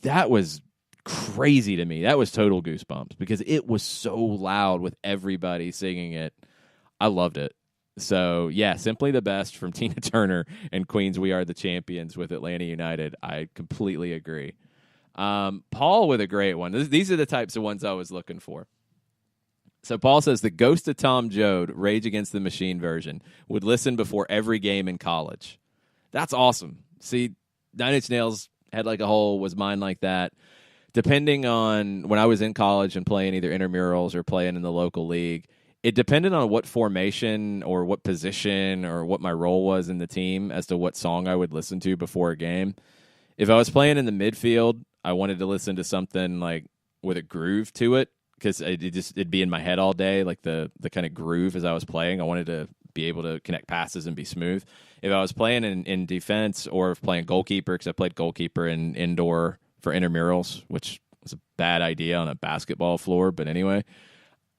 that was crazy to me. That was total goosebumps because it was so loud with everybody singing it. I loved it. So, yeah, Simply the Best from Tina Turner and Queen's We Are the Champions with Atlanta United. I completely agree. Paul with a great one. These are the types of ones I was looking for. So Paul says, the Ghost of Tom Joad, Rage Against the Machine version, would listen before every game in college. That's awesome. See, Nine Inch Nails, Head Like a Hole was mine like that. Depending on when I was in college and playing either intramurals or playing in the local league, it depended on what formation or what position or what my role was in the team as to what song I would listen to before a game. If I was playing in the midfield, I wanted to listen to something like with a groove to it, because it'd be in my head all day, like the kind of groove as I was playing. I wanted to be able to connect passes and be smooth. If I was playing in defense or playing goalkeeper, because I played goalkeeper in indoor for intramurals, which was a bad idea on a basketball floor, but anyway,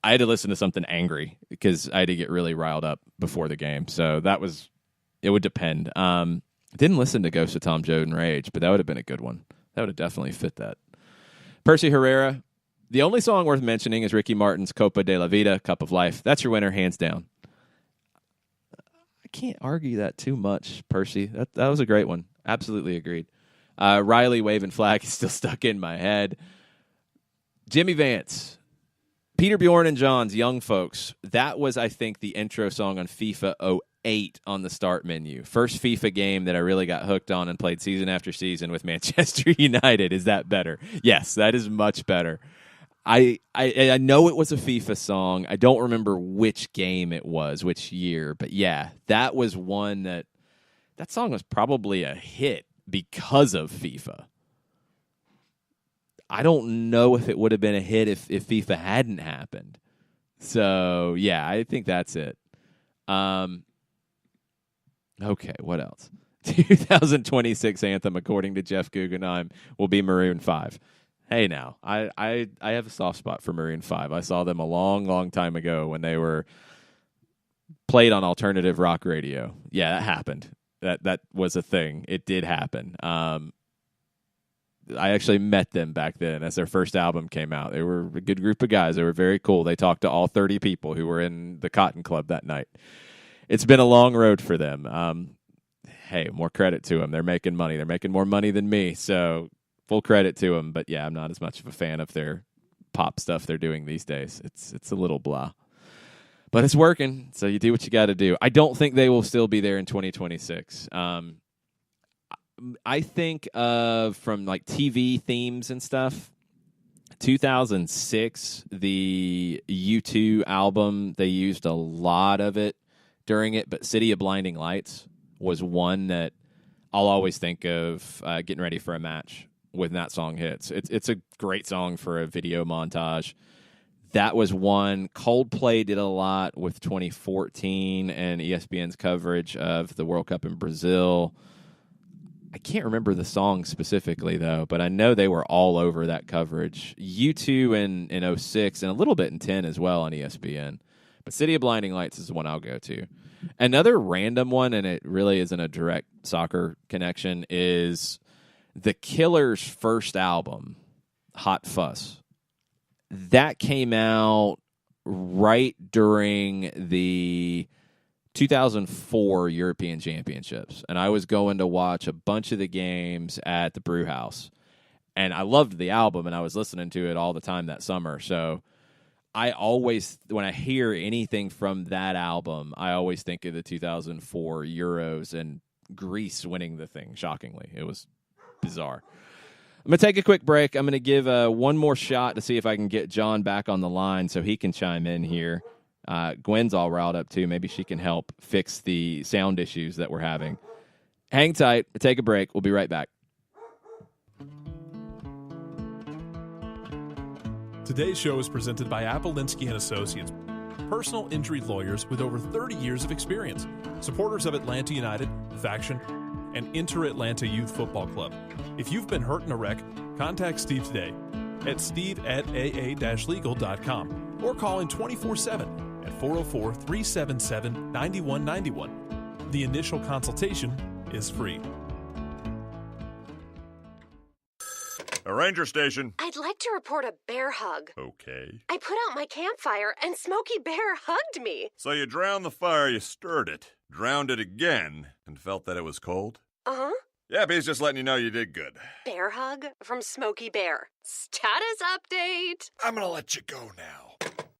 I had to listen to something angry because I had to get really riled up before the game. So it would depend. Didn't listen to Ghost of Tom Joad and Rage, but that would have been a good one. That would have definitely fit that. Percy Herrera. The only song worth mentioning is Ricky Martin's Copa de la Vida, Cup of Life. That's your winner, hands down. I can't argue that too much, Percy. That was a great one. Absolutely agreed. Riley Waving Flag is still stuck in my head. Jimmy Vance. Peter Bjorn and John's Young Folks. That was, I think, the intro song on FIFA 08 on the start menu. First FIFA game that I really got hooked on and played season after season with Manchester United. Is that better? Yes, that is much better. I know it was a FIFA song. I don't remember which game it was, which year, but yeah, that was one that song was probably a hit because of FIFA. I don't know if it would have been a hit if FIFA hadn't happened. So, yeah, I think that's it. Okay, what else? 2026 anthem, according to Jeff Guggenheim, will be Maroon 5. Hey, now, I have a soft spot for Maroon 5. I saw them a long, long time ago when they were played on alternative rock radio. Yeah, that happened. That was a thing. It did happen. I actually met them back then as their first album came out. They were a good group of guys. They were very cool. They talked to all 30 people who were in the Cotton Club that night. It's been a long road for them. Hey, more credit to them. They're making money. They're making more money than me, so full credit to them. But yeah, I'm not as much of a fan of their pop stuff they're doing these days. It's a little blah. But it's working, so you do what you got to do. I don't think they will still be there in 2026. I think of from like TV themes and stuff. 2006, the U2 album, they used a lot of it during it, but City of Blinding Lights was one that I'll always think of getting ready for a match when that song hits. It's a great song for a video montage. That was one. Coldplay did a lot with 2014 and ESPN's coverage of the World Cup in Brazil. I can't remember the song specifically, though, but I know they were all over that coverage. U2 in 06 and a little bit in 10 as well on ESPN. But City of Blinding Lights is the one I'll go to. Another random one, and it really isn't a direct soccer connection, is The Killer's first album, Hot Fuss. That came out right during the 2004 European Championships, and I was going to watch a bunch of the games at the Brew House, and I loved the album, and I was listening to it all the time that summer. So I always, when I hear anything from that album, I always think of the 2004 Euros and Greece winning the thing. Shockingly, it was bizarre. I'm going to take a quick break. I'm going to give one more shot to see if I can get John back on the line so he can chime in here. Gwen's all riled up, too. Maybe she can help fix the sound issues that we're having. Hang tight. Take a break. We'll be right back. Today's show is presented by Atl Utd-Manager Associates, personal injury lawyers with over 30 years of experience, supporters of Atl Utd, Faction, and Inter-Atlanta Youth Football Club. If you've been hurt in a wreck, contact Steve today at steve@aa-legal.com or call in 24/7 at 404-377-9191. The initial consultation is free. A ranger station. I'd like to report a bear hug. Okay. I put out my campfire and Smokey Bear hugged me. So you drowned the fire, you stirred it, drowned it again, and felt that it was cold? Uh-huh. Yeah, he's just letting you know you did good. Bear hug from Smokey Bear. Status update. I'm gonna let you go now.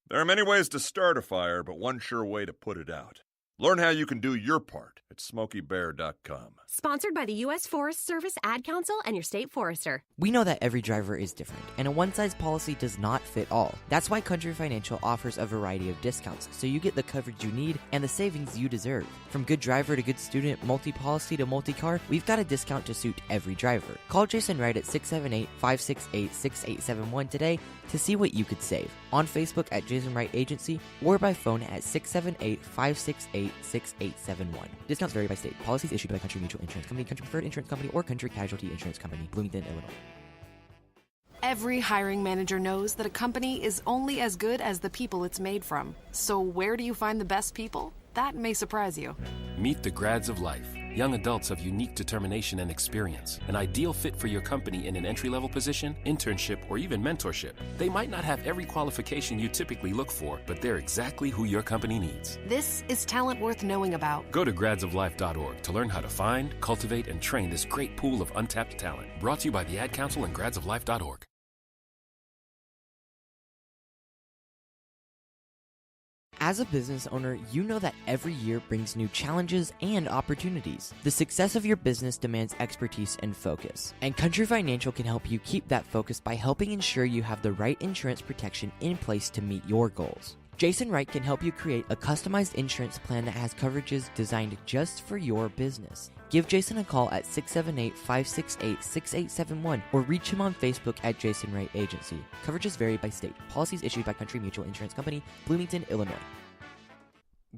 There are many ways to start a fire, but one sure way to put it out. Learn how you can do your part at SmokeyBear.com. Sponsored by the U.S. Forest Service Ad Council and your state forester. We know that every driver is different, and a one-size policy does not fit all. That's why Country Financial offers a variety of discounts, so you get the coverage you need and the savings you deserve. From good driver to good student, multi-policy to multi-car, we've got a discount to suit every driver. Call Jason Wright at 678-568-6871 today to see what you could save. On Facebook at Jason Wright Agency or by phone at 678-568-6871. Discounts vary by state. Policies issued by Country Mutual Insurance Company, Country Preferred Insurance Company, or Country Casualty Insurance Company, Bloomington, Illinois. Every hiring manager knows that a company is only as good as the people it's made from. So where do you find the best people? That may surprise you. Meet the grads of life, young adults of unique determination and experience, an ideal fit for your company in an entry-level position, internship, or even mentorship. They might not have every qualification you typically look for, but they're exactly who your company needs. This is talent worth knowing about. Go to gradsoflife.org to learn how to find, cultivate, and train this great pool of untapped talent. Brought to you by the Ad Council and gradsoflife.org. As a business owner, you know that every year brings new challenges and opportunities. The success of your business demands expertise and focus. And Country Financial can help you keep that focus by helping ensure you have the right insurance protection in place to meet your goals. Jason Wright can help you create a customized insurance plan that has coverages designed just for your business. Give Jason a call at 678-568-6871 or reach him on Facebook at Jason Wright Agency. Coverages vary by state. Policies issued by Country Mutual Insurance Company, Bloomington, Illinois.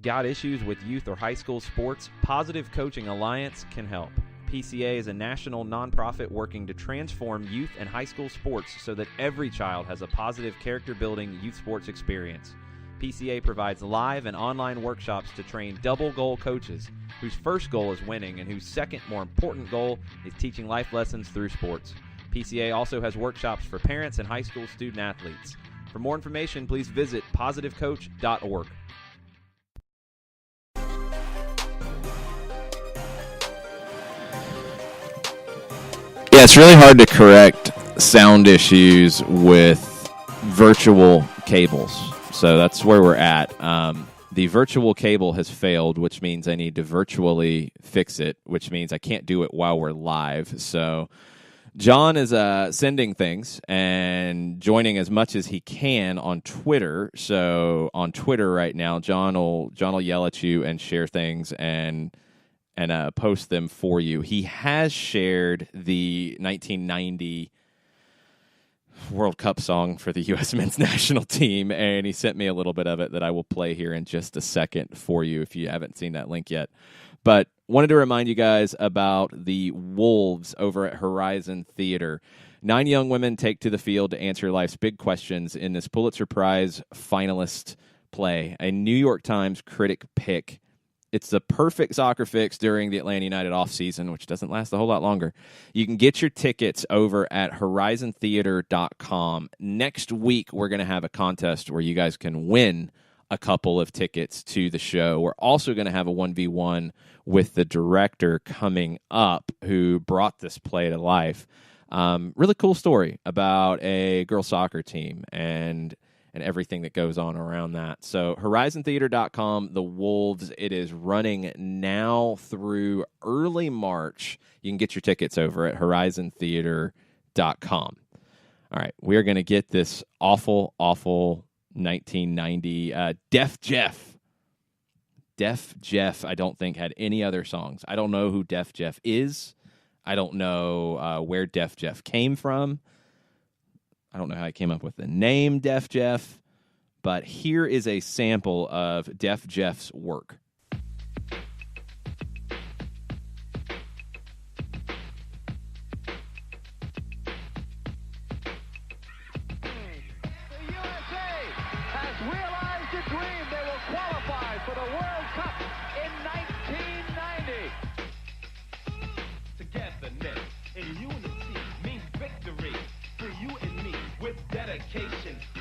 Got issues with youth or high school sports? Positive Coaching Alliance can help. PCA is a national nonprofit working to transform youth and high school sports so that every child has a positive character-building youth sports experience. PCA provides live and online workshops to train double-goal coaches whose first goal is winning and whose second, more important goal is teaching life lessons through sports. PCA also has workshops for parents and high school student athletes. For more information, please visit positivecoach.org. Yeah, it's really hard to correct sound issues with virtual cables. So that's where we're at. the virtual cable has failed, which means I need to virtually fix it, which means I can't do it while we're live. So John is sending things and joining as much as he can on Twitter. So on Twitter right now, John will yell at you and share things and post them for you. He has shared the 1990 World Cup song for the U.S. men's national team, and he sent me a little bit of it that I will play here in just a second for you if you haven't seen that link yet. But wanted to remind you guys about the Wolves over at Horizon Theater. 9 young women take to the field to answer life's big questions in this Pulitzer Prize finalist play, a New York Times critic pick. It's the perfect soccer fix during the Atlanta United offseason, which doesn't last a whole lot longer. You can get your tickets over at horizontheater.com. Next week, we're going to have a contest where you guys can win a couple of tickets to the show. We're also going to have a 1v1 with the director coming up who brought this play to life. Really cool story about a girls soccer team and everything that goes on around that. So horizontheater.com, the Wolves, it is running now through early March. You can get your tickets over at horizontheater.com. All right, we are going to get this awful 1990 Def Jeff. Def Jeff, I don't think, had any other songs. I don't know who Def Jeff is. I don't know where Def Jeff came from. I don't know how I came up with the name Def Jeff, but here is a sample of Def Jeff's work.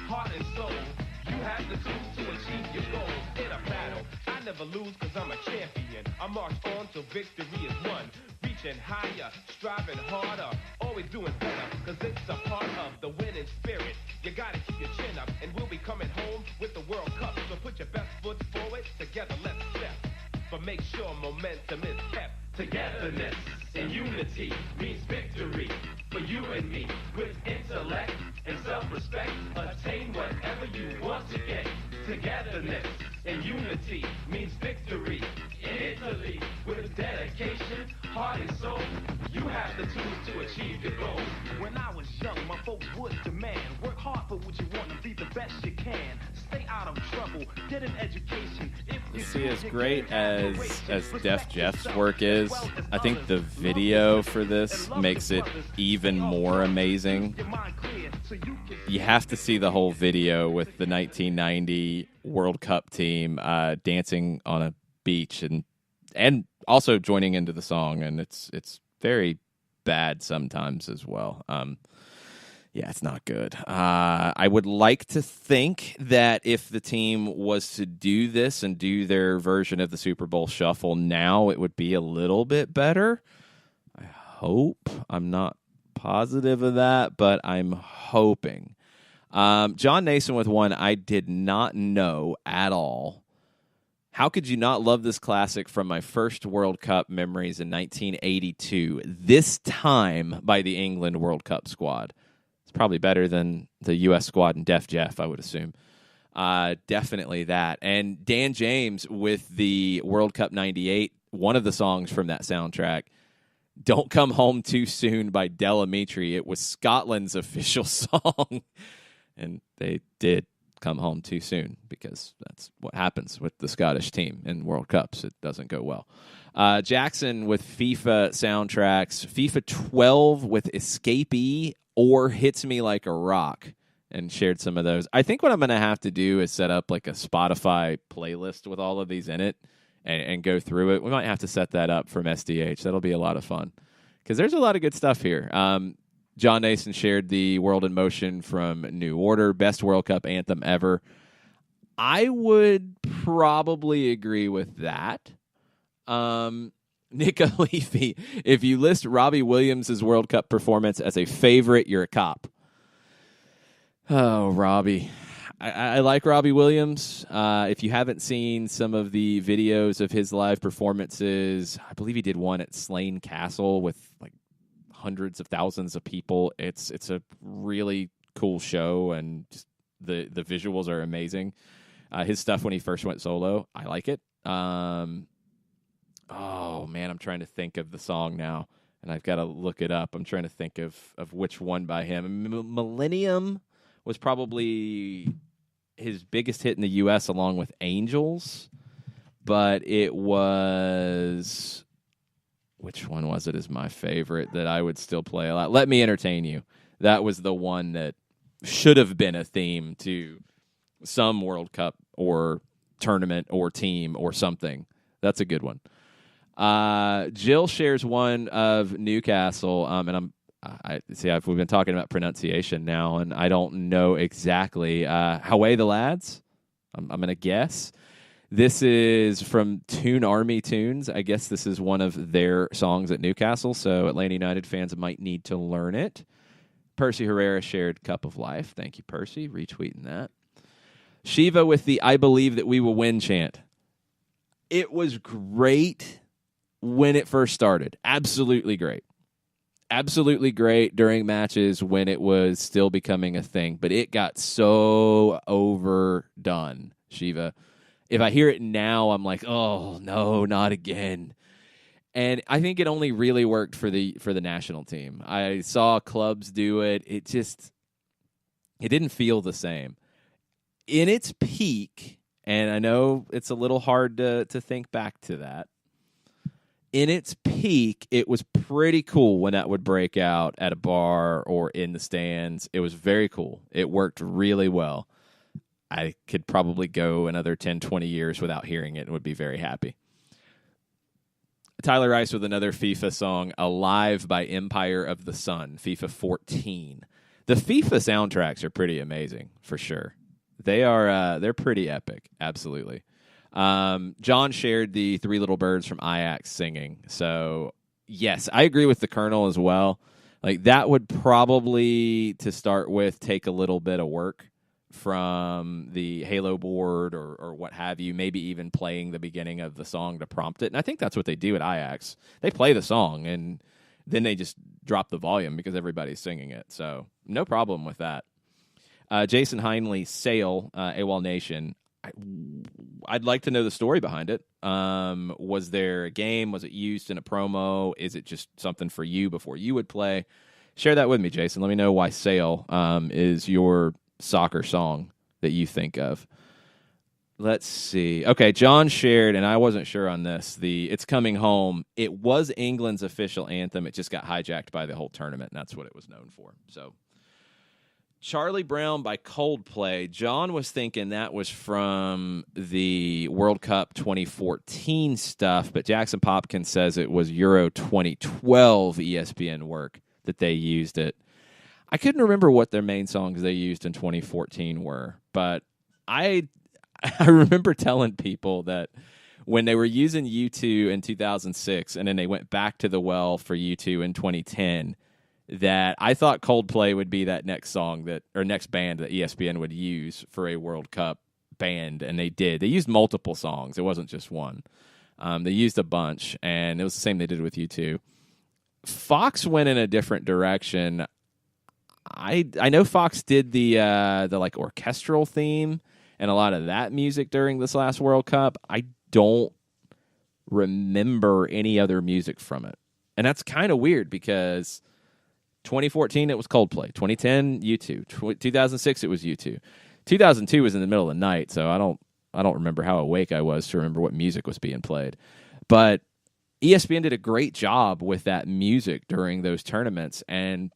Heart and soul, you have the tools to achieve your goals in a battle. I never lose cause I'm a champion. I march on till victory is won. Reaching higher, striving harder, always doing better, cause it's a part of the winning spirit. You gotta keep your chin up, and we'll be coming home with the World Cup. So put your best foot forward, together let's step. But make sure momentum is kept. Togetherness and unity means victory for you and me. With intellect and self-respect, attain whatever you want to get. Togetherness and unity means victory in Italy. With dedication, heart and soul, you have the tools to achieve your goals. When I was young, my folks would demand, work hard for what you want and be the best you can. Stay out of trouble, get an education. You see, as great as Def Jeff's work is, I think the video for this makes it even more amazing. You have to see the whole video with the 1990 World Cup team dancing on a beach and also joining into the song, and it's very bad sometimes as well. Yeah, it's not good. I would like to think that if the team was to do this and do their version of the Super Bowl Shuffle now, it would be a little bit better. I hope. I'm not positive of that, but I'm hoping. John Nason with one I did not know at all. How could you not love this classic from my first World Cup memories in 1982? This time by the England World Cup squad. Probably better than the U.S. squad and Def Jeff, I would assume. Definitely that. And Dan James with the World Cup 98, one of the songs from that soundtrack, Don't Come Home Too Soon by Delamitri. It was Scotland's official song. And they did come home too soon because that's what happens with the Scottish team in World Cups. It doesn't go well. Jackson with FIFA soundtracks, FIFA 12 with Escapee or Hits Me Like a Rock, and shared some of those. I think what I'm going to have to do is set up like a Spotify playlist with all of these in it and go through it. We might have to set that up from SDH. That'll be a lot of fun because there's a lot of good stuff here. John Nason shared the World in Motion from New Order, best World Cup anthem ever. I would probably agree with that. Nick O'Leafy, if you list Robbie Williams' World Cup performance as a favorite, you're a cop. Oh, Robbie. I like Robbie Williams. If you haven't seen some of the videos of his live performances, I believe he did one at Slane Castle with like hundreds of thousands of people. It's a really cool show, and just the visuals are amazing. His stuff when he first went solo, I like it. Oh man, I'm trying to think of the song now, and I've got to look it up. I'm trying to think of which one by him. Millennium was probably his biggest hit in the U.S. along with Angels, but it was... Which one was it is my favorite that I would still play a lot? Let Me Entertain You. That was the one that should have been a theme to some World Cup or tournament or team or something. That's a good one. Jill shares one of Newcastle, and we've been talking about pronunciation now, and I don't know exactly. Away the Lads, I'm going to guess. This is from Toon Army Tunes. I guess this is one of their songs at Newcastle, so Atlanta United fans might need to learn it. Percy Herrera shared Cup of Life. Thank you, Percy. Retweeting that. Shiva with the I Believe That We Will Win chant. It was great when it first started. Absolutely great. Absolutely great during matches when it was still becoming a thing, but it got so overdone, Shiva. If I hear it now, I'm like, oh, no, not again. And I think it only really worked for the national team. I saw clubs do it. It didn't feel the same. In its peak, and I know it's a little hard to think back to that, in its peak, it was pretty cool when that would break out at a bar or in the stands. It was very cool. It worked really well. I could probably go another 10, 20 years without hearing it and would be very happy. Tyler Rice with another FIFA song, Alive by Empire of the Sun, FIFA 14. The FIFA soundtracks are pretty amazing, for sure. They're pretty epic, absolutely. John shared the Three Little Birds from Ajax singing. So, yes, I agree with the Colonel as well. Like, that would probably, to start with, take a little bit of work from the Halo board or what have you, maybe even playing the beginning of the song to prompt it. And I think that's what they do at Ajax. They play the song, and then they just drop the volume because everybody's singing it. So no problem with that. Jason Heinley, Sail, AWOL Nation. I'd like to know the story behind it. Was there a game? Was it used in a promo? Is it just something for you before you would play? Share that with me, Jason. Let me know why Sail is your soccer song that you think of. Let's see. Okay, John shared, and I wasn't sure on this, the It's Coming Home. It was England's official anthem. It just got hijacked by the whole tournament, and that's what it was known for. So, Charlie Brown by Coldplay. John was thinking that was from the World Cup 2014 stuff, but Jackson Popkins says it was Euro 2012 ESPN work that they used it. I couldn't remember what their main songs they used in 2014 were, but I remember telling people that when they were using U2 in 2006 and then they went back to the well for U2 in 2010, that I thought Coldplay would be that next song next band that ESPN would use for a World Cup band, and they did. They used multiple songs. It wasn't just one. They used a bunch, and it was the same they did with U2. Fox went in a different direction. I know Fox did the like orchestral theme and a lot of that music during this last World Cup. I don't remember any other music from it. And that's kind of weird because 2014 it was Coldplay, 2010 U2, 2006 it was U2. 2002 was in the middle of the night, so I don't remember how awake I was to remember what music was being played. But ESPN did a great job with that music during those tournaments, and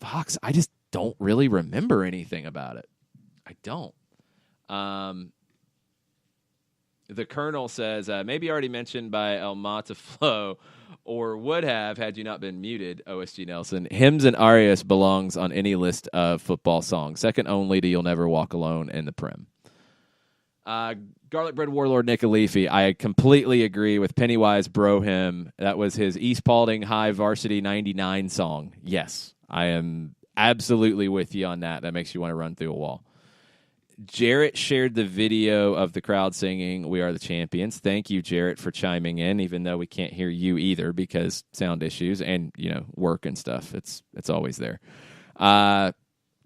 Fox, I just don't really remember anything about it. I don't. The Colonel says, maybe already mentioned by El Mata Flow, or would have had you not been muted, OSG Nelson. Hymns and Arias belongs on any list of football songs, second only to You'll Never Walk Alone and the Prim. Garlic Bread Warlord Nick Alifi, I completely agree with Pennywise Bro Hymn. That was his East Paulding High Varsity 99 song. Yes, I am absolutely with you on that. That makes you want to run through a wall. Jarrett shared the video of the crowd singing "We Are the Champions." Thank you, Jarrett, for chiming in, even though we can't hear you either because sound issues and, work and stuff. It's always there. Tafka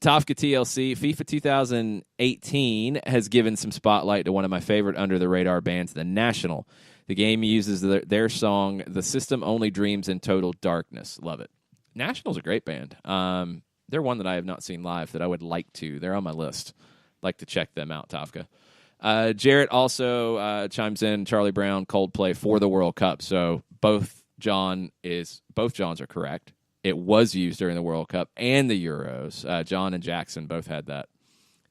TLC, FIFA 2018 has given some spotlight to one of my favorite under-the-radar bands, The National. The game uses their song, "The System Only Dreams in Total Darkness." Love it. National's a great band. They're one that I have not seen live that I would like to. They're on my list. Like to check them out, Tafka. Jarrett also chimes in, Charlie Brown, Coldplay for the World Cup. So both Johns are correct. It was used during the World Cup and the Euros. John and Jackson both had that.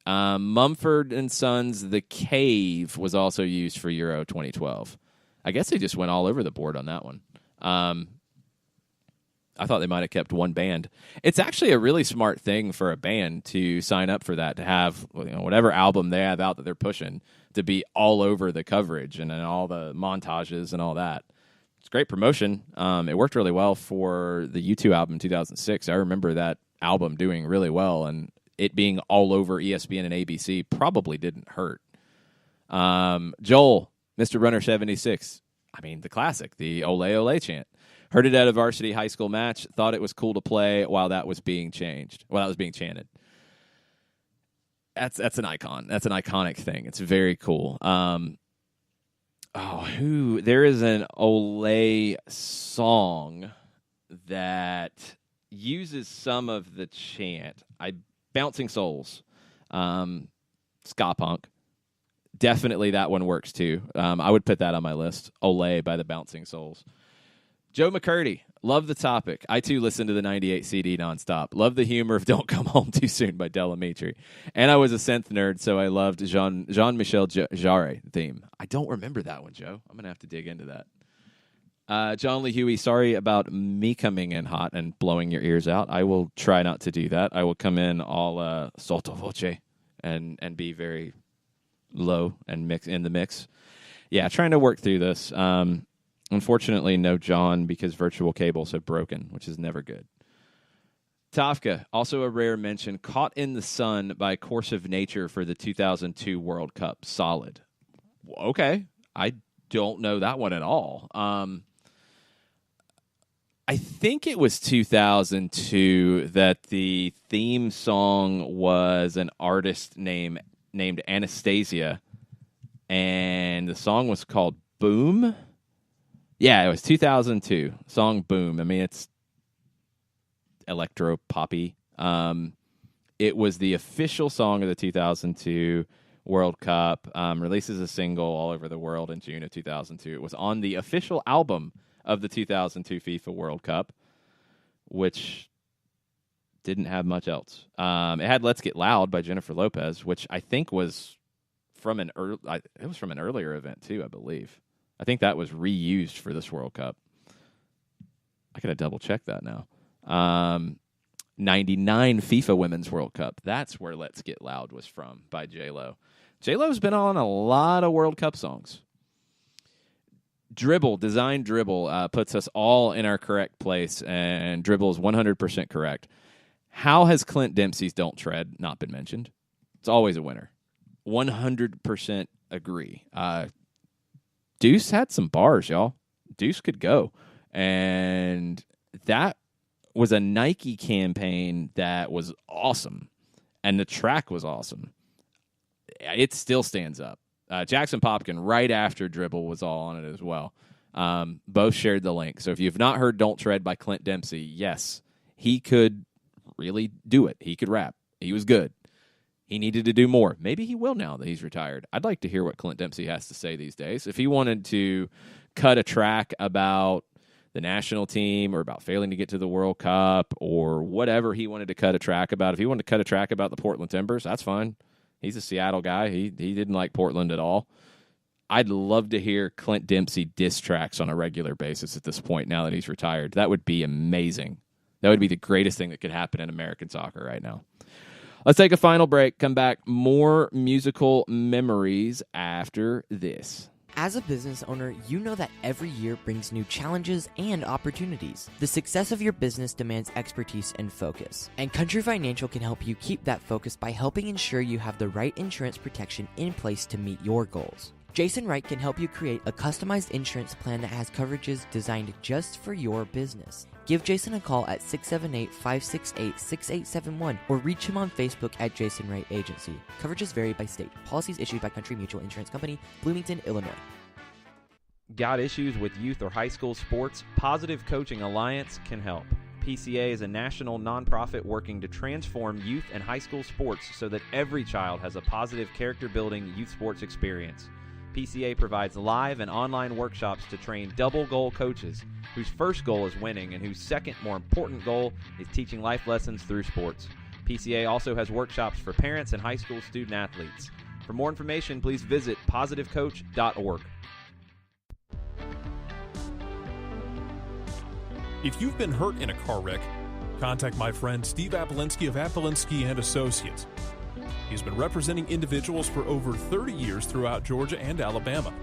Mumford & Sons' The Cave was also used for Euro 2012. I guess they just went all over the board on that one. I thought they might have kept one band. It's actually a really smart thing for a band to sign up for that, to have whatever album they have out that they're pushing to be all over the coverage and all the montages and all that. It's great promotion. It worked really well for the U2 album in 2006. I remember that album doing really well, and it being all over ESPN and ABC probably didn't hurt. Joel, Mr. Runner 76. I mean, the classic, the Ole Ole chant. Heard it at a varsity high school match. Thought it was cool to play while that was being chanted. That's an icon. That's an iconic thing. It's very cool. There is an Ole song that uses some of the chant. Bouncing Souls, ska punk. Definitely that one works too. I would put that on my list. Ole by the Bouncing Souls. Joe McCurdy, love the topic. I, too, listen to the 98 CD nonstop. Love the humor of Don't Come Home Too Soon by Delamitri. And I was a synth nerd, so I loved Jean-Michel Jarre theme. I don't remember that one, Joe. I'm going to have to dig into that. John Lee Huey, sorry about me coming in hot and blowing your ears out. I will try not to do that. I will come in all sotto voce and be very low and mix in the mix. Yeah, trying to work through this. Unfortunately, no John because virtual cables have broken, which is never good. Tafka, also a rare mention, Caught in the Sun by Course of Nature for the 2002 World Cup. Solid. Okay. I don't know that one at all. I think it was 2002 that the theme song was an artist named Anastasia, and the song was called Boom. Yeah, it was 2002. Song Boom. I mean, it's electro-poppy. It was the official song of the 2002 World Cup. Releases a single all over the world in June of 2002. It was on the official album of the 2002 FIFA World Cup, which didn't have much else. It had Let's Get Loud by Jennifer Lopez, which I think was from an earlier event, too, I believe. I think that was reused for this World Cup. I got to double-check that now. 99 FIFA Women's World Cup. That's where Let's Get Loud was from by J-Lo. J-Lo's been on a lot of World Cup songs. Design Dribble puts us all in our correct place, and Dribble is 100% correct. How has Clint Dempsey's Don't Tread not been mentioned? It's always a winner. 100% agree. Deuce had some bars, y'all. Deuce could go. And that was a Nike campaign that was awesome. And the track was awesome. It still stands up. Jackson Popkin, right after Dribble, was all on it as well. Both shared the link. So if you've not heard Don't Tread by Clint Dempsey, yes, he could really do it. He could rap. He was good. He needed to do more. Maybe he will now that he's retired. I'd like to hear what Clint Dempsey has to say these days. If he wanted to cut a track about the national team or about failing to get to the World Cup or whatever he wanted to cut a track about, if he wanted to cut a track about the Portland Timbers, that's fine. He's a Seattle guy. He didn't like Portland at all. I'd love to hear Clint Dempsey diss tracks on a regular basis at this point now that he's retired. That would be amazing. That would be the greatest thing that could happen in American soccer right now. Let's take a final break. Come back. More musical memories after this. As a business owner, you know that every year brings new challenges and opportunities. The success of your business demands expertise and focus, and Country Financial can help you keep that focus by helping ensure you have the right insurance protection in place to meet your goals. Jason Wright can help you create a customized insurance plan that has coverages designed just for your business. Give Jason a call at 678-568-6871 or reach him on Facebook at Jason Wright Agency. Coverages vary by state. Policies issued by Country Mutual Insurance Company, Bloomington, Illinois. Got issues with youth or high school sports? Positive Coaching Alliance can help. PCA is a national nonprofit working to transform youth and high school sports so that every child has a positive character-building youth sports experience. PCA provides live and online workshops to train double goal coaches whose first goal is winning and whose second, more important goal is teaching life lessons through sports. PCA also has workshops for parents and high school student athletes. For more information, please visit positivecoach.org. If you've been hurt in a car wreck, contact my friend Steve Apolinski of Apolinski and Associates. He's been representing individuals for over 30 years throughout Georgia and Alabama.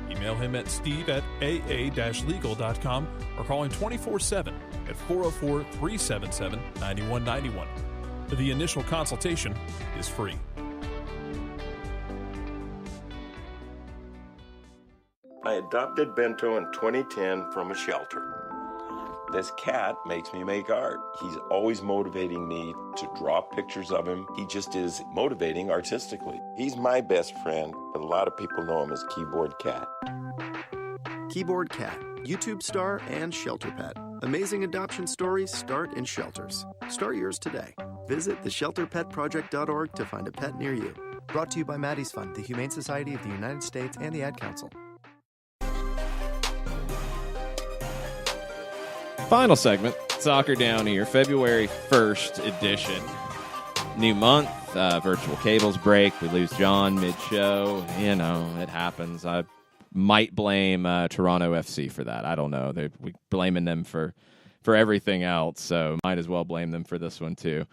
Email him at steve@aa-legal.com or call him 24/7 at 404-377-9191. The initial consultation is free. I adopted Bento in 2010 from a shelter. This cat makes me make art. He's always motivating me to draw pictures of him. He just is motivating artistically. He's my best friend, but a lot of people know him as Keyboard Cat. Keyboard Cat, YouTube star and shelter pet. Amazing adoption stories start in shelters. Start yours today. Visit theshelterpetproject.org to find a pet near you. Brought to you by Maddie's Fund, the Humane Society of the United States, and the Ad Council. Final segment, Soccer Down Here, February 1st edition. New month, virtual cables break. We lose John mid-show. You know, it happens. I might blame Toronto FC for that. I don't know. We're blaming them for everything else, so might as well blame them for this one too.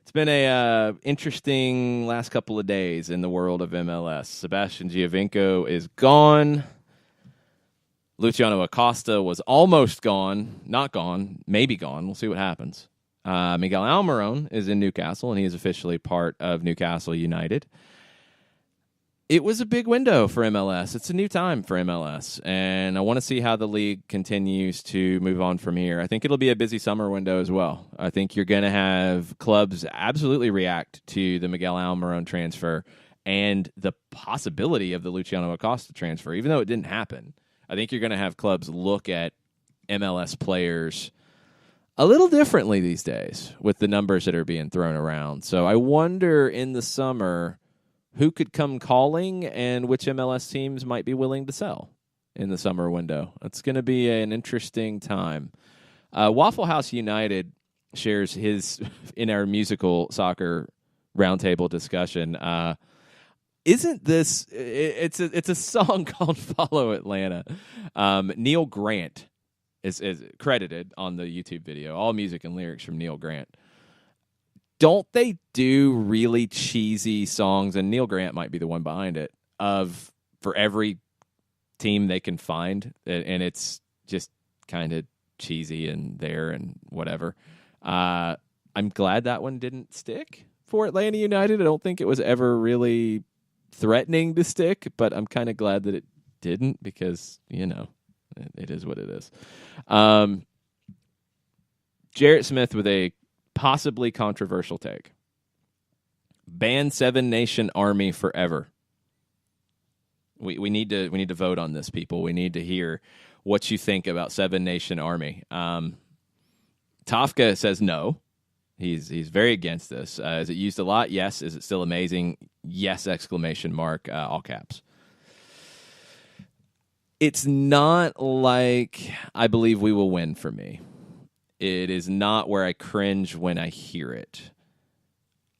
It's been a interesting last couple of days in the world of MLS. Sebastian Giovinco is gone. Luciano Acosta was almost gone, not gone, maybe gone. We'll see what happens. Miguel Almiron is in Newcastle, and he is officially part of Newcastle United. It was a big window for MLS. It's a new time for MLS, and I want to see how the league continues to move on from here. I think it'll be a busy summer window as well. I think you're going to have clubs absolutely react to the Miguel Almiron transfer and the possibility of the Luciano Acosta transfer, even though it didn't happen. I think you're going to have clubs look at MLS players a little differently these days with the numbers that are being thrown around. So I wonder in the summer who could come calling and which MLS teams might be willing to sell in the summer window. It's going to be an interesting time. Waffle House United shares his, in our musical soccer roundtable discussion, isn't this? It's a song called "Follow Atlanta." Neil Grant is credited on the YouTube video. All music and lyrics from Neil Grant. Don't they do really cheesy songs? And Neil Grant might be the one behind it. For every team they can find, and it's just kind of cheesy and there and whatever. I'm glad that one didn't stick for Atlanta United. I don't think it was ever really threatening to stick, but I'm kind of glad that it didn't because, you know, it is what it is. Jarrett Smith with a possibly controversial take. Ban Seven Nation Army forever. We need to vote on this, people. We need to hear what you think about Seven Nation Army. Tafka says no. He's very against this. Is it used a lot? Yes. Is it still amazing? Yes! Exclamation mark! All caps. It's not like I believe we will win for me. It is not where I cringe when I hear it.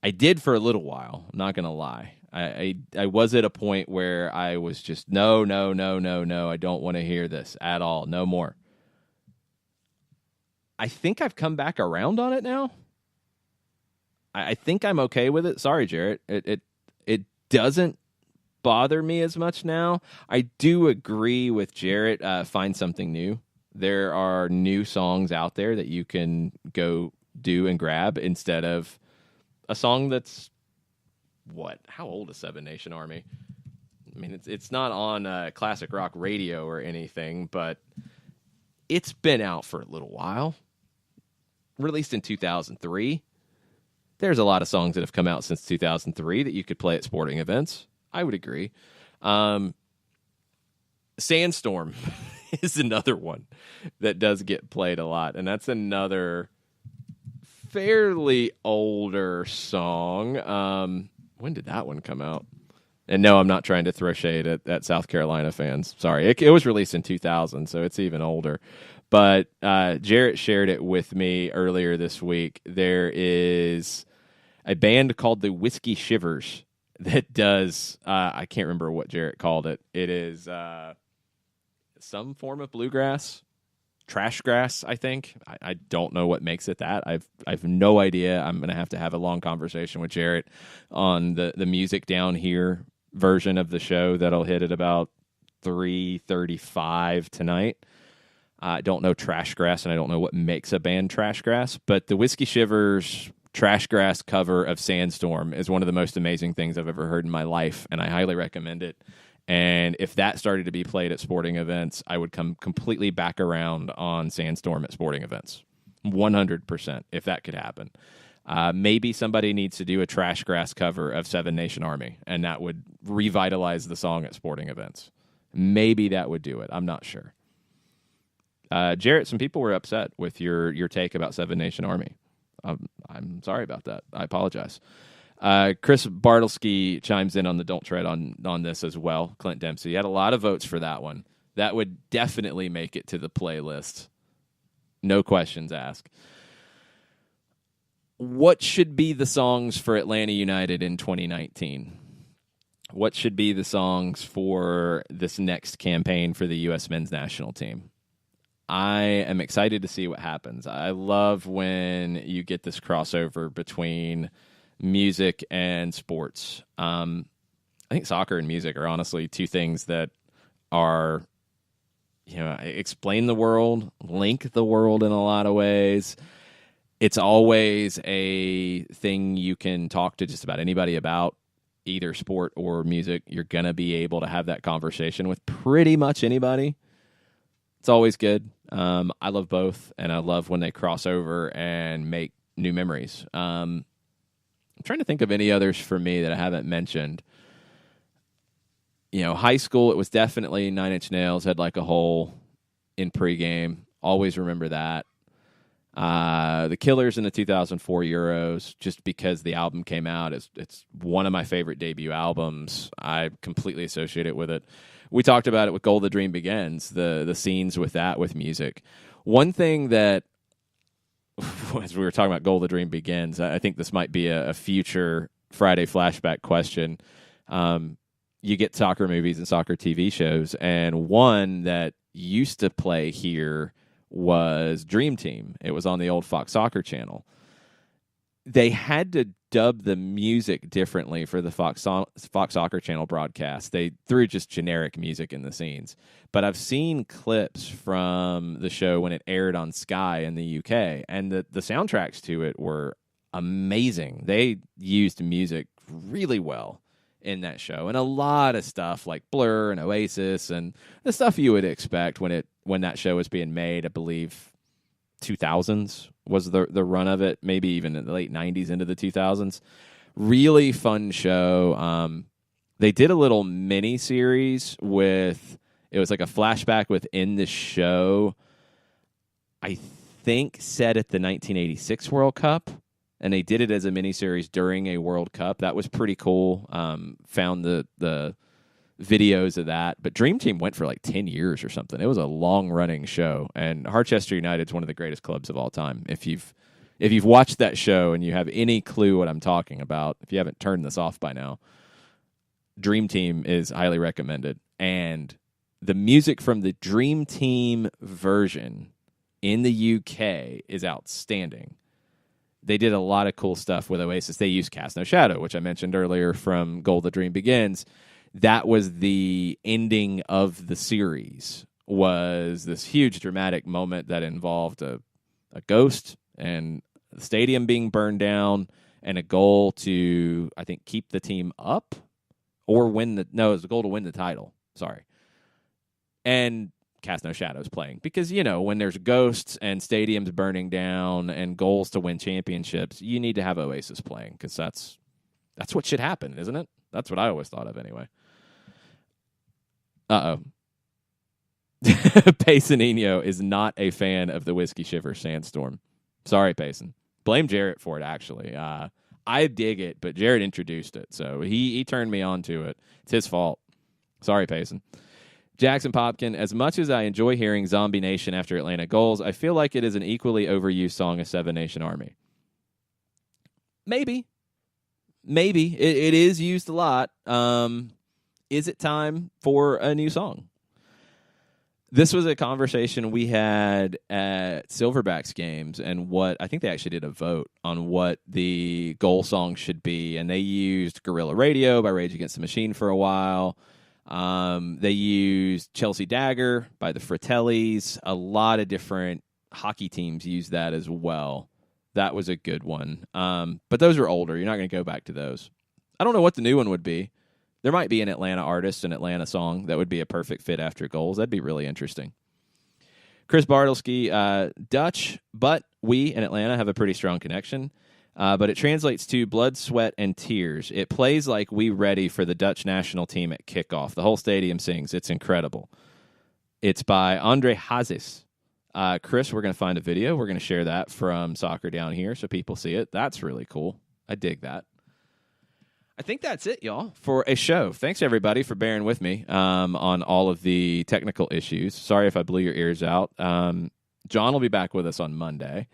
I did for a little while. I'm not going to lie. I was at a point where I was just, no. I don't want to hear this at all. No more. I think I've come back around on it now. I think I'm okay with it. Sorry, Jarrett. It doesn't bother me as much now. I do agree with Jarrett. Find something new. There are new songs out there that you can go do and grab instead of a song that's how old is Seven Nation Army? I mean, it's not on classic rock radio or anything, but it's been out for a little while. Released in 2003. There's a lot of songs that have come out since 2003 that you could play at sporting events. I would agree. Sandstorm is another one that does get played a lot, and that's another fairly older song. When did that one come out? And no, I'm not trying to throw shade at South Carolina fans. Sorry. It was released in 2000, so it's even older. But Jarrett shared it with me earlier this week. There is a band called the Whiskey Shivers that does, I can't remember what Jarrett called it. It is some form of bluegrass, trash grass, I think. I don't know what makes it that. I've no idea. I'm going to have a long conversation with Jarrett on the music down here version of the show that'll hit at about 3:35 tonight. I don't know trash grass, and I don't know what makes a band trash grass, but the Whiskey Shivers trash grass cover of Sandstorm is one of the most amazing things I've ever heard in my life, and I highly recommend it. And if that started to be played at sporting events, I would come completely back around on Sandstorm at sporting events. 100%, if that could happen. Maybe somebody needs to do a trash grass cover of Seven Nation Army, and that would revitalize the song at sporting events. Maybe that would do it. I'm not sure. Jarrett, some people were upset with your take about Seven Nation Army. I'm sorry about that. I apologize. Chris Bartlesky chimes in on the Don't Tread on this as well. Clint Dempsey had a lot of votes for that one. That would definitely make it to the playlist. No questions asked. What should be the songs for Atlanta United in 2019? What should be the songs for this next campaign for the U.S. men's national team? I am excited to see what happens. I love when you get this crossover between music and sports. I think soccer and music are honestly two things that are, explain the world, link the world in a lot of ways. It's always a thing you can talk to just about anybody about, either sport or music. You're going to be able to have that conversation with pretty much anybody. It's always good. I love both, and I love when they cross over and make new memories. I'm trying to think of any others for me that I haven't mentioned. High school, it was definitely Nine Inch Nails had like a hole in pregame. Always remember that. The Killers in the 2004 Euros, just because the album came out, it's one of my favorite debut albums. I completely associate it with it. We talked about it with Goal the Dream Begins, the scenes with that, with music. One thing that, as we were talking about Goal the Dream Begins, I think this might be a future Friday flashback question. You get soccer movies and soccer TV shows, and one that used to play here was Dream Team. It was on the old Fox Soccer channel. They had to dub the music differently for the Fox Soccer channel broadcast. They threw just generic music in the scenes. But I've seen clips from the show when it aired on Sky in the UK, and the soundtracks to it were amazing. They used music really well in that show, and a lot of stuff like Blur and Oasis and the stuff you would expect when that show was being made. I believe 2000s was the run of it, maybe even in the late 90s into the 2000s. Really fun show. They did a little mini series it was like a flashback within the show, I think set at the 1986 World Cup. And they did it as a miniseries during a World Cup. That was pretty cool. Found the videos of that. But Dream Team went for like 10 years or something. It was a long-running show. And Harchester United's one of the greatest clubs of all time. If you've watched that show and you have any clue what I'm talking about, if you haven't turned this off by now, Dream Team is highly recommended. And the music from the Dream Team version in the UK is outstanding. They did a lot of cool stuff with Oasis. They used Cast No Shadow, which I mentioned earlier from Goal the Dream Begins. that was the ending of the series, was this huge dramatic moment that involved a ghost and the stadium being burned down and a goal to, I think, keep the team up or it was a goal to win the title. Sorry. And Cast No Shadows playing. Because, when there's ghosts and stadiums burning down and goals to win championships, you need to have Oasis playing because that's what should happen, isn't it? That's what I always thought of anyway. Uh-oh. Paysanino is not a fan of the Whiskey Shiver Sandstorm. Sorry, Payson. Blame Jarrett for it, actually. I dig it, but Jarrett introduced it, so he turned me on to it. It's his fault. Sorry, Payson. Jackson Popkin, as much as I enjoy hearing Zombie Nation after Atlanta goals, I feel like it is an equally overused song as Seven Nation Army. Maybe. It is used a lot. Is it time for a new song? This was a conversation we had at Silverbacks games, and I think they actually did a vote on what the goal song should be, and they used Guerrilla Radio by Rage Against the Machine for a while. They used Chelsea Dagger by the Fratellis. A lot of different hockey teams used that as well. That was a good one. But those are older. You're not going to go back to those. I don't know what the new one would be. There might be an Atlanta artist, an Atlanta song that would be a perfect fit after goals. That'd be really interesting. Chris Bartlesky, Dutch, but we in Atlanta have a pretty strong connection. But it translates to blood, sweat, and tears. It plays like we ready for the Dutch national team at kickoff. The whole stadium sings. It's incredible. It's by Andre Hazes. Chris, we're going to find a video. We're going to share that from Soccer Down Here so people see it. That's really cool. I dig that. I think that's it, y'all, for a show. Thanks, everybody, for bearing with me on all of the technical issues. Sorry if I blew your ears out. John will be back with us on Monday.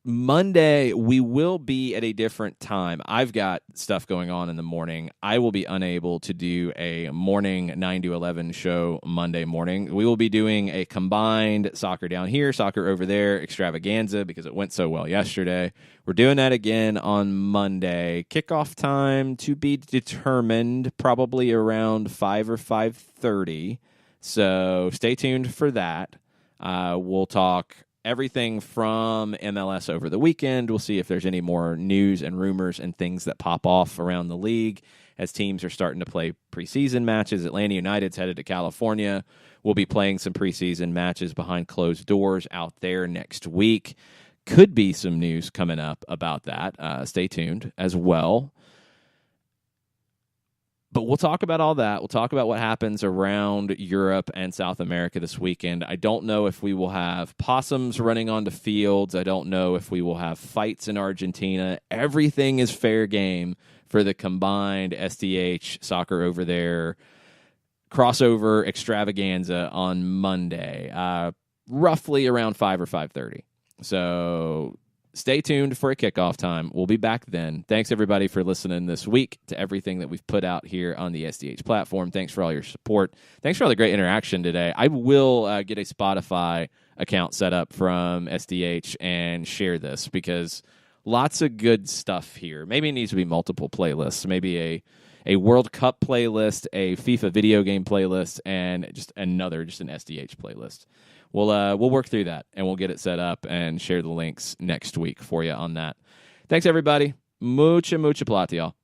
Monday, we will be at a different time. I've got stuff going on in the morning. I will be unable to do a morning 9 to 11 show Monday morning. We will be doing a combined Soccer Down Here, Soccer Over There extravaganza because it went so well yesterday. We're doing that again on Monday. Kickoff time to be determined, probably around 5 or 5:30. So stay tuned for that. We'll talk everything from MLS over the weekend. We'll see if there's any more news and rumors and things that pop off around the league as teams are starting to play preseason matches. Atlanta United's headed to California. We'll be playing some preseason matches behind closed doors out there next week. Could be some news coming up about that. Stay tuned as well. But we'll talk about all that. We'll talk about what happens around Europe and South America this weekend. I don't know if we will have possums running onto fields. I don't know if we will have fights in Argentina. Everything is fair game for the combined SDH Soccer Over There crossover extravaganza on Monday, roughly around 5 or 5:30. So stay tuned for a kickoff time. We'll be back then. Thanks, everybody, for listening this week to everything that we've put out here on the SDH platform. Thanks for all your support. Thanks for all the great interaction today. I will get a Spotify account set up from SDH and share this because lots of good stuff here. Maybe it needs to be multiple playlists. Maybe a World Cup playlist, a FIFA video game playlist, and just an SDH playlist. We'll work through that, and we'll get it set up and share the links next week for you on that. Thanks, everybody. Mucha plata, y'all.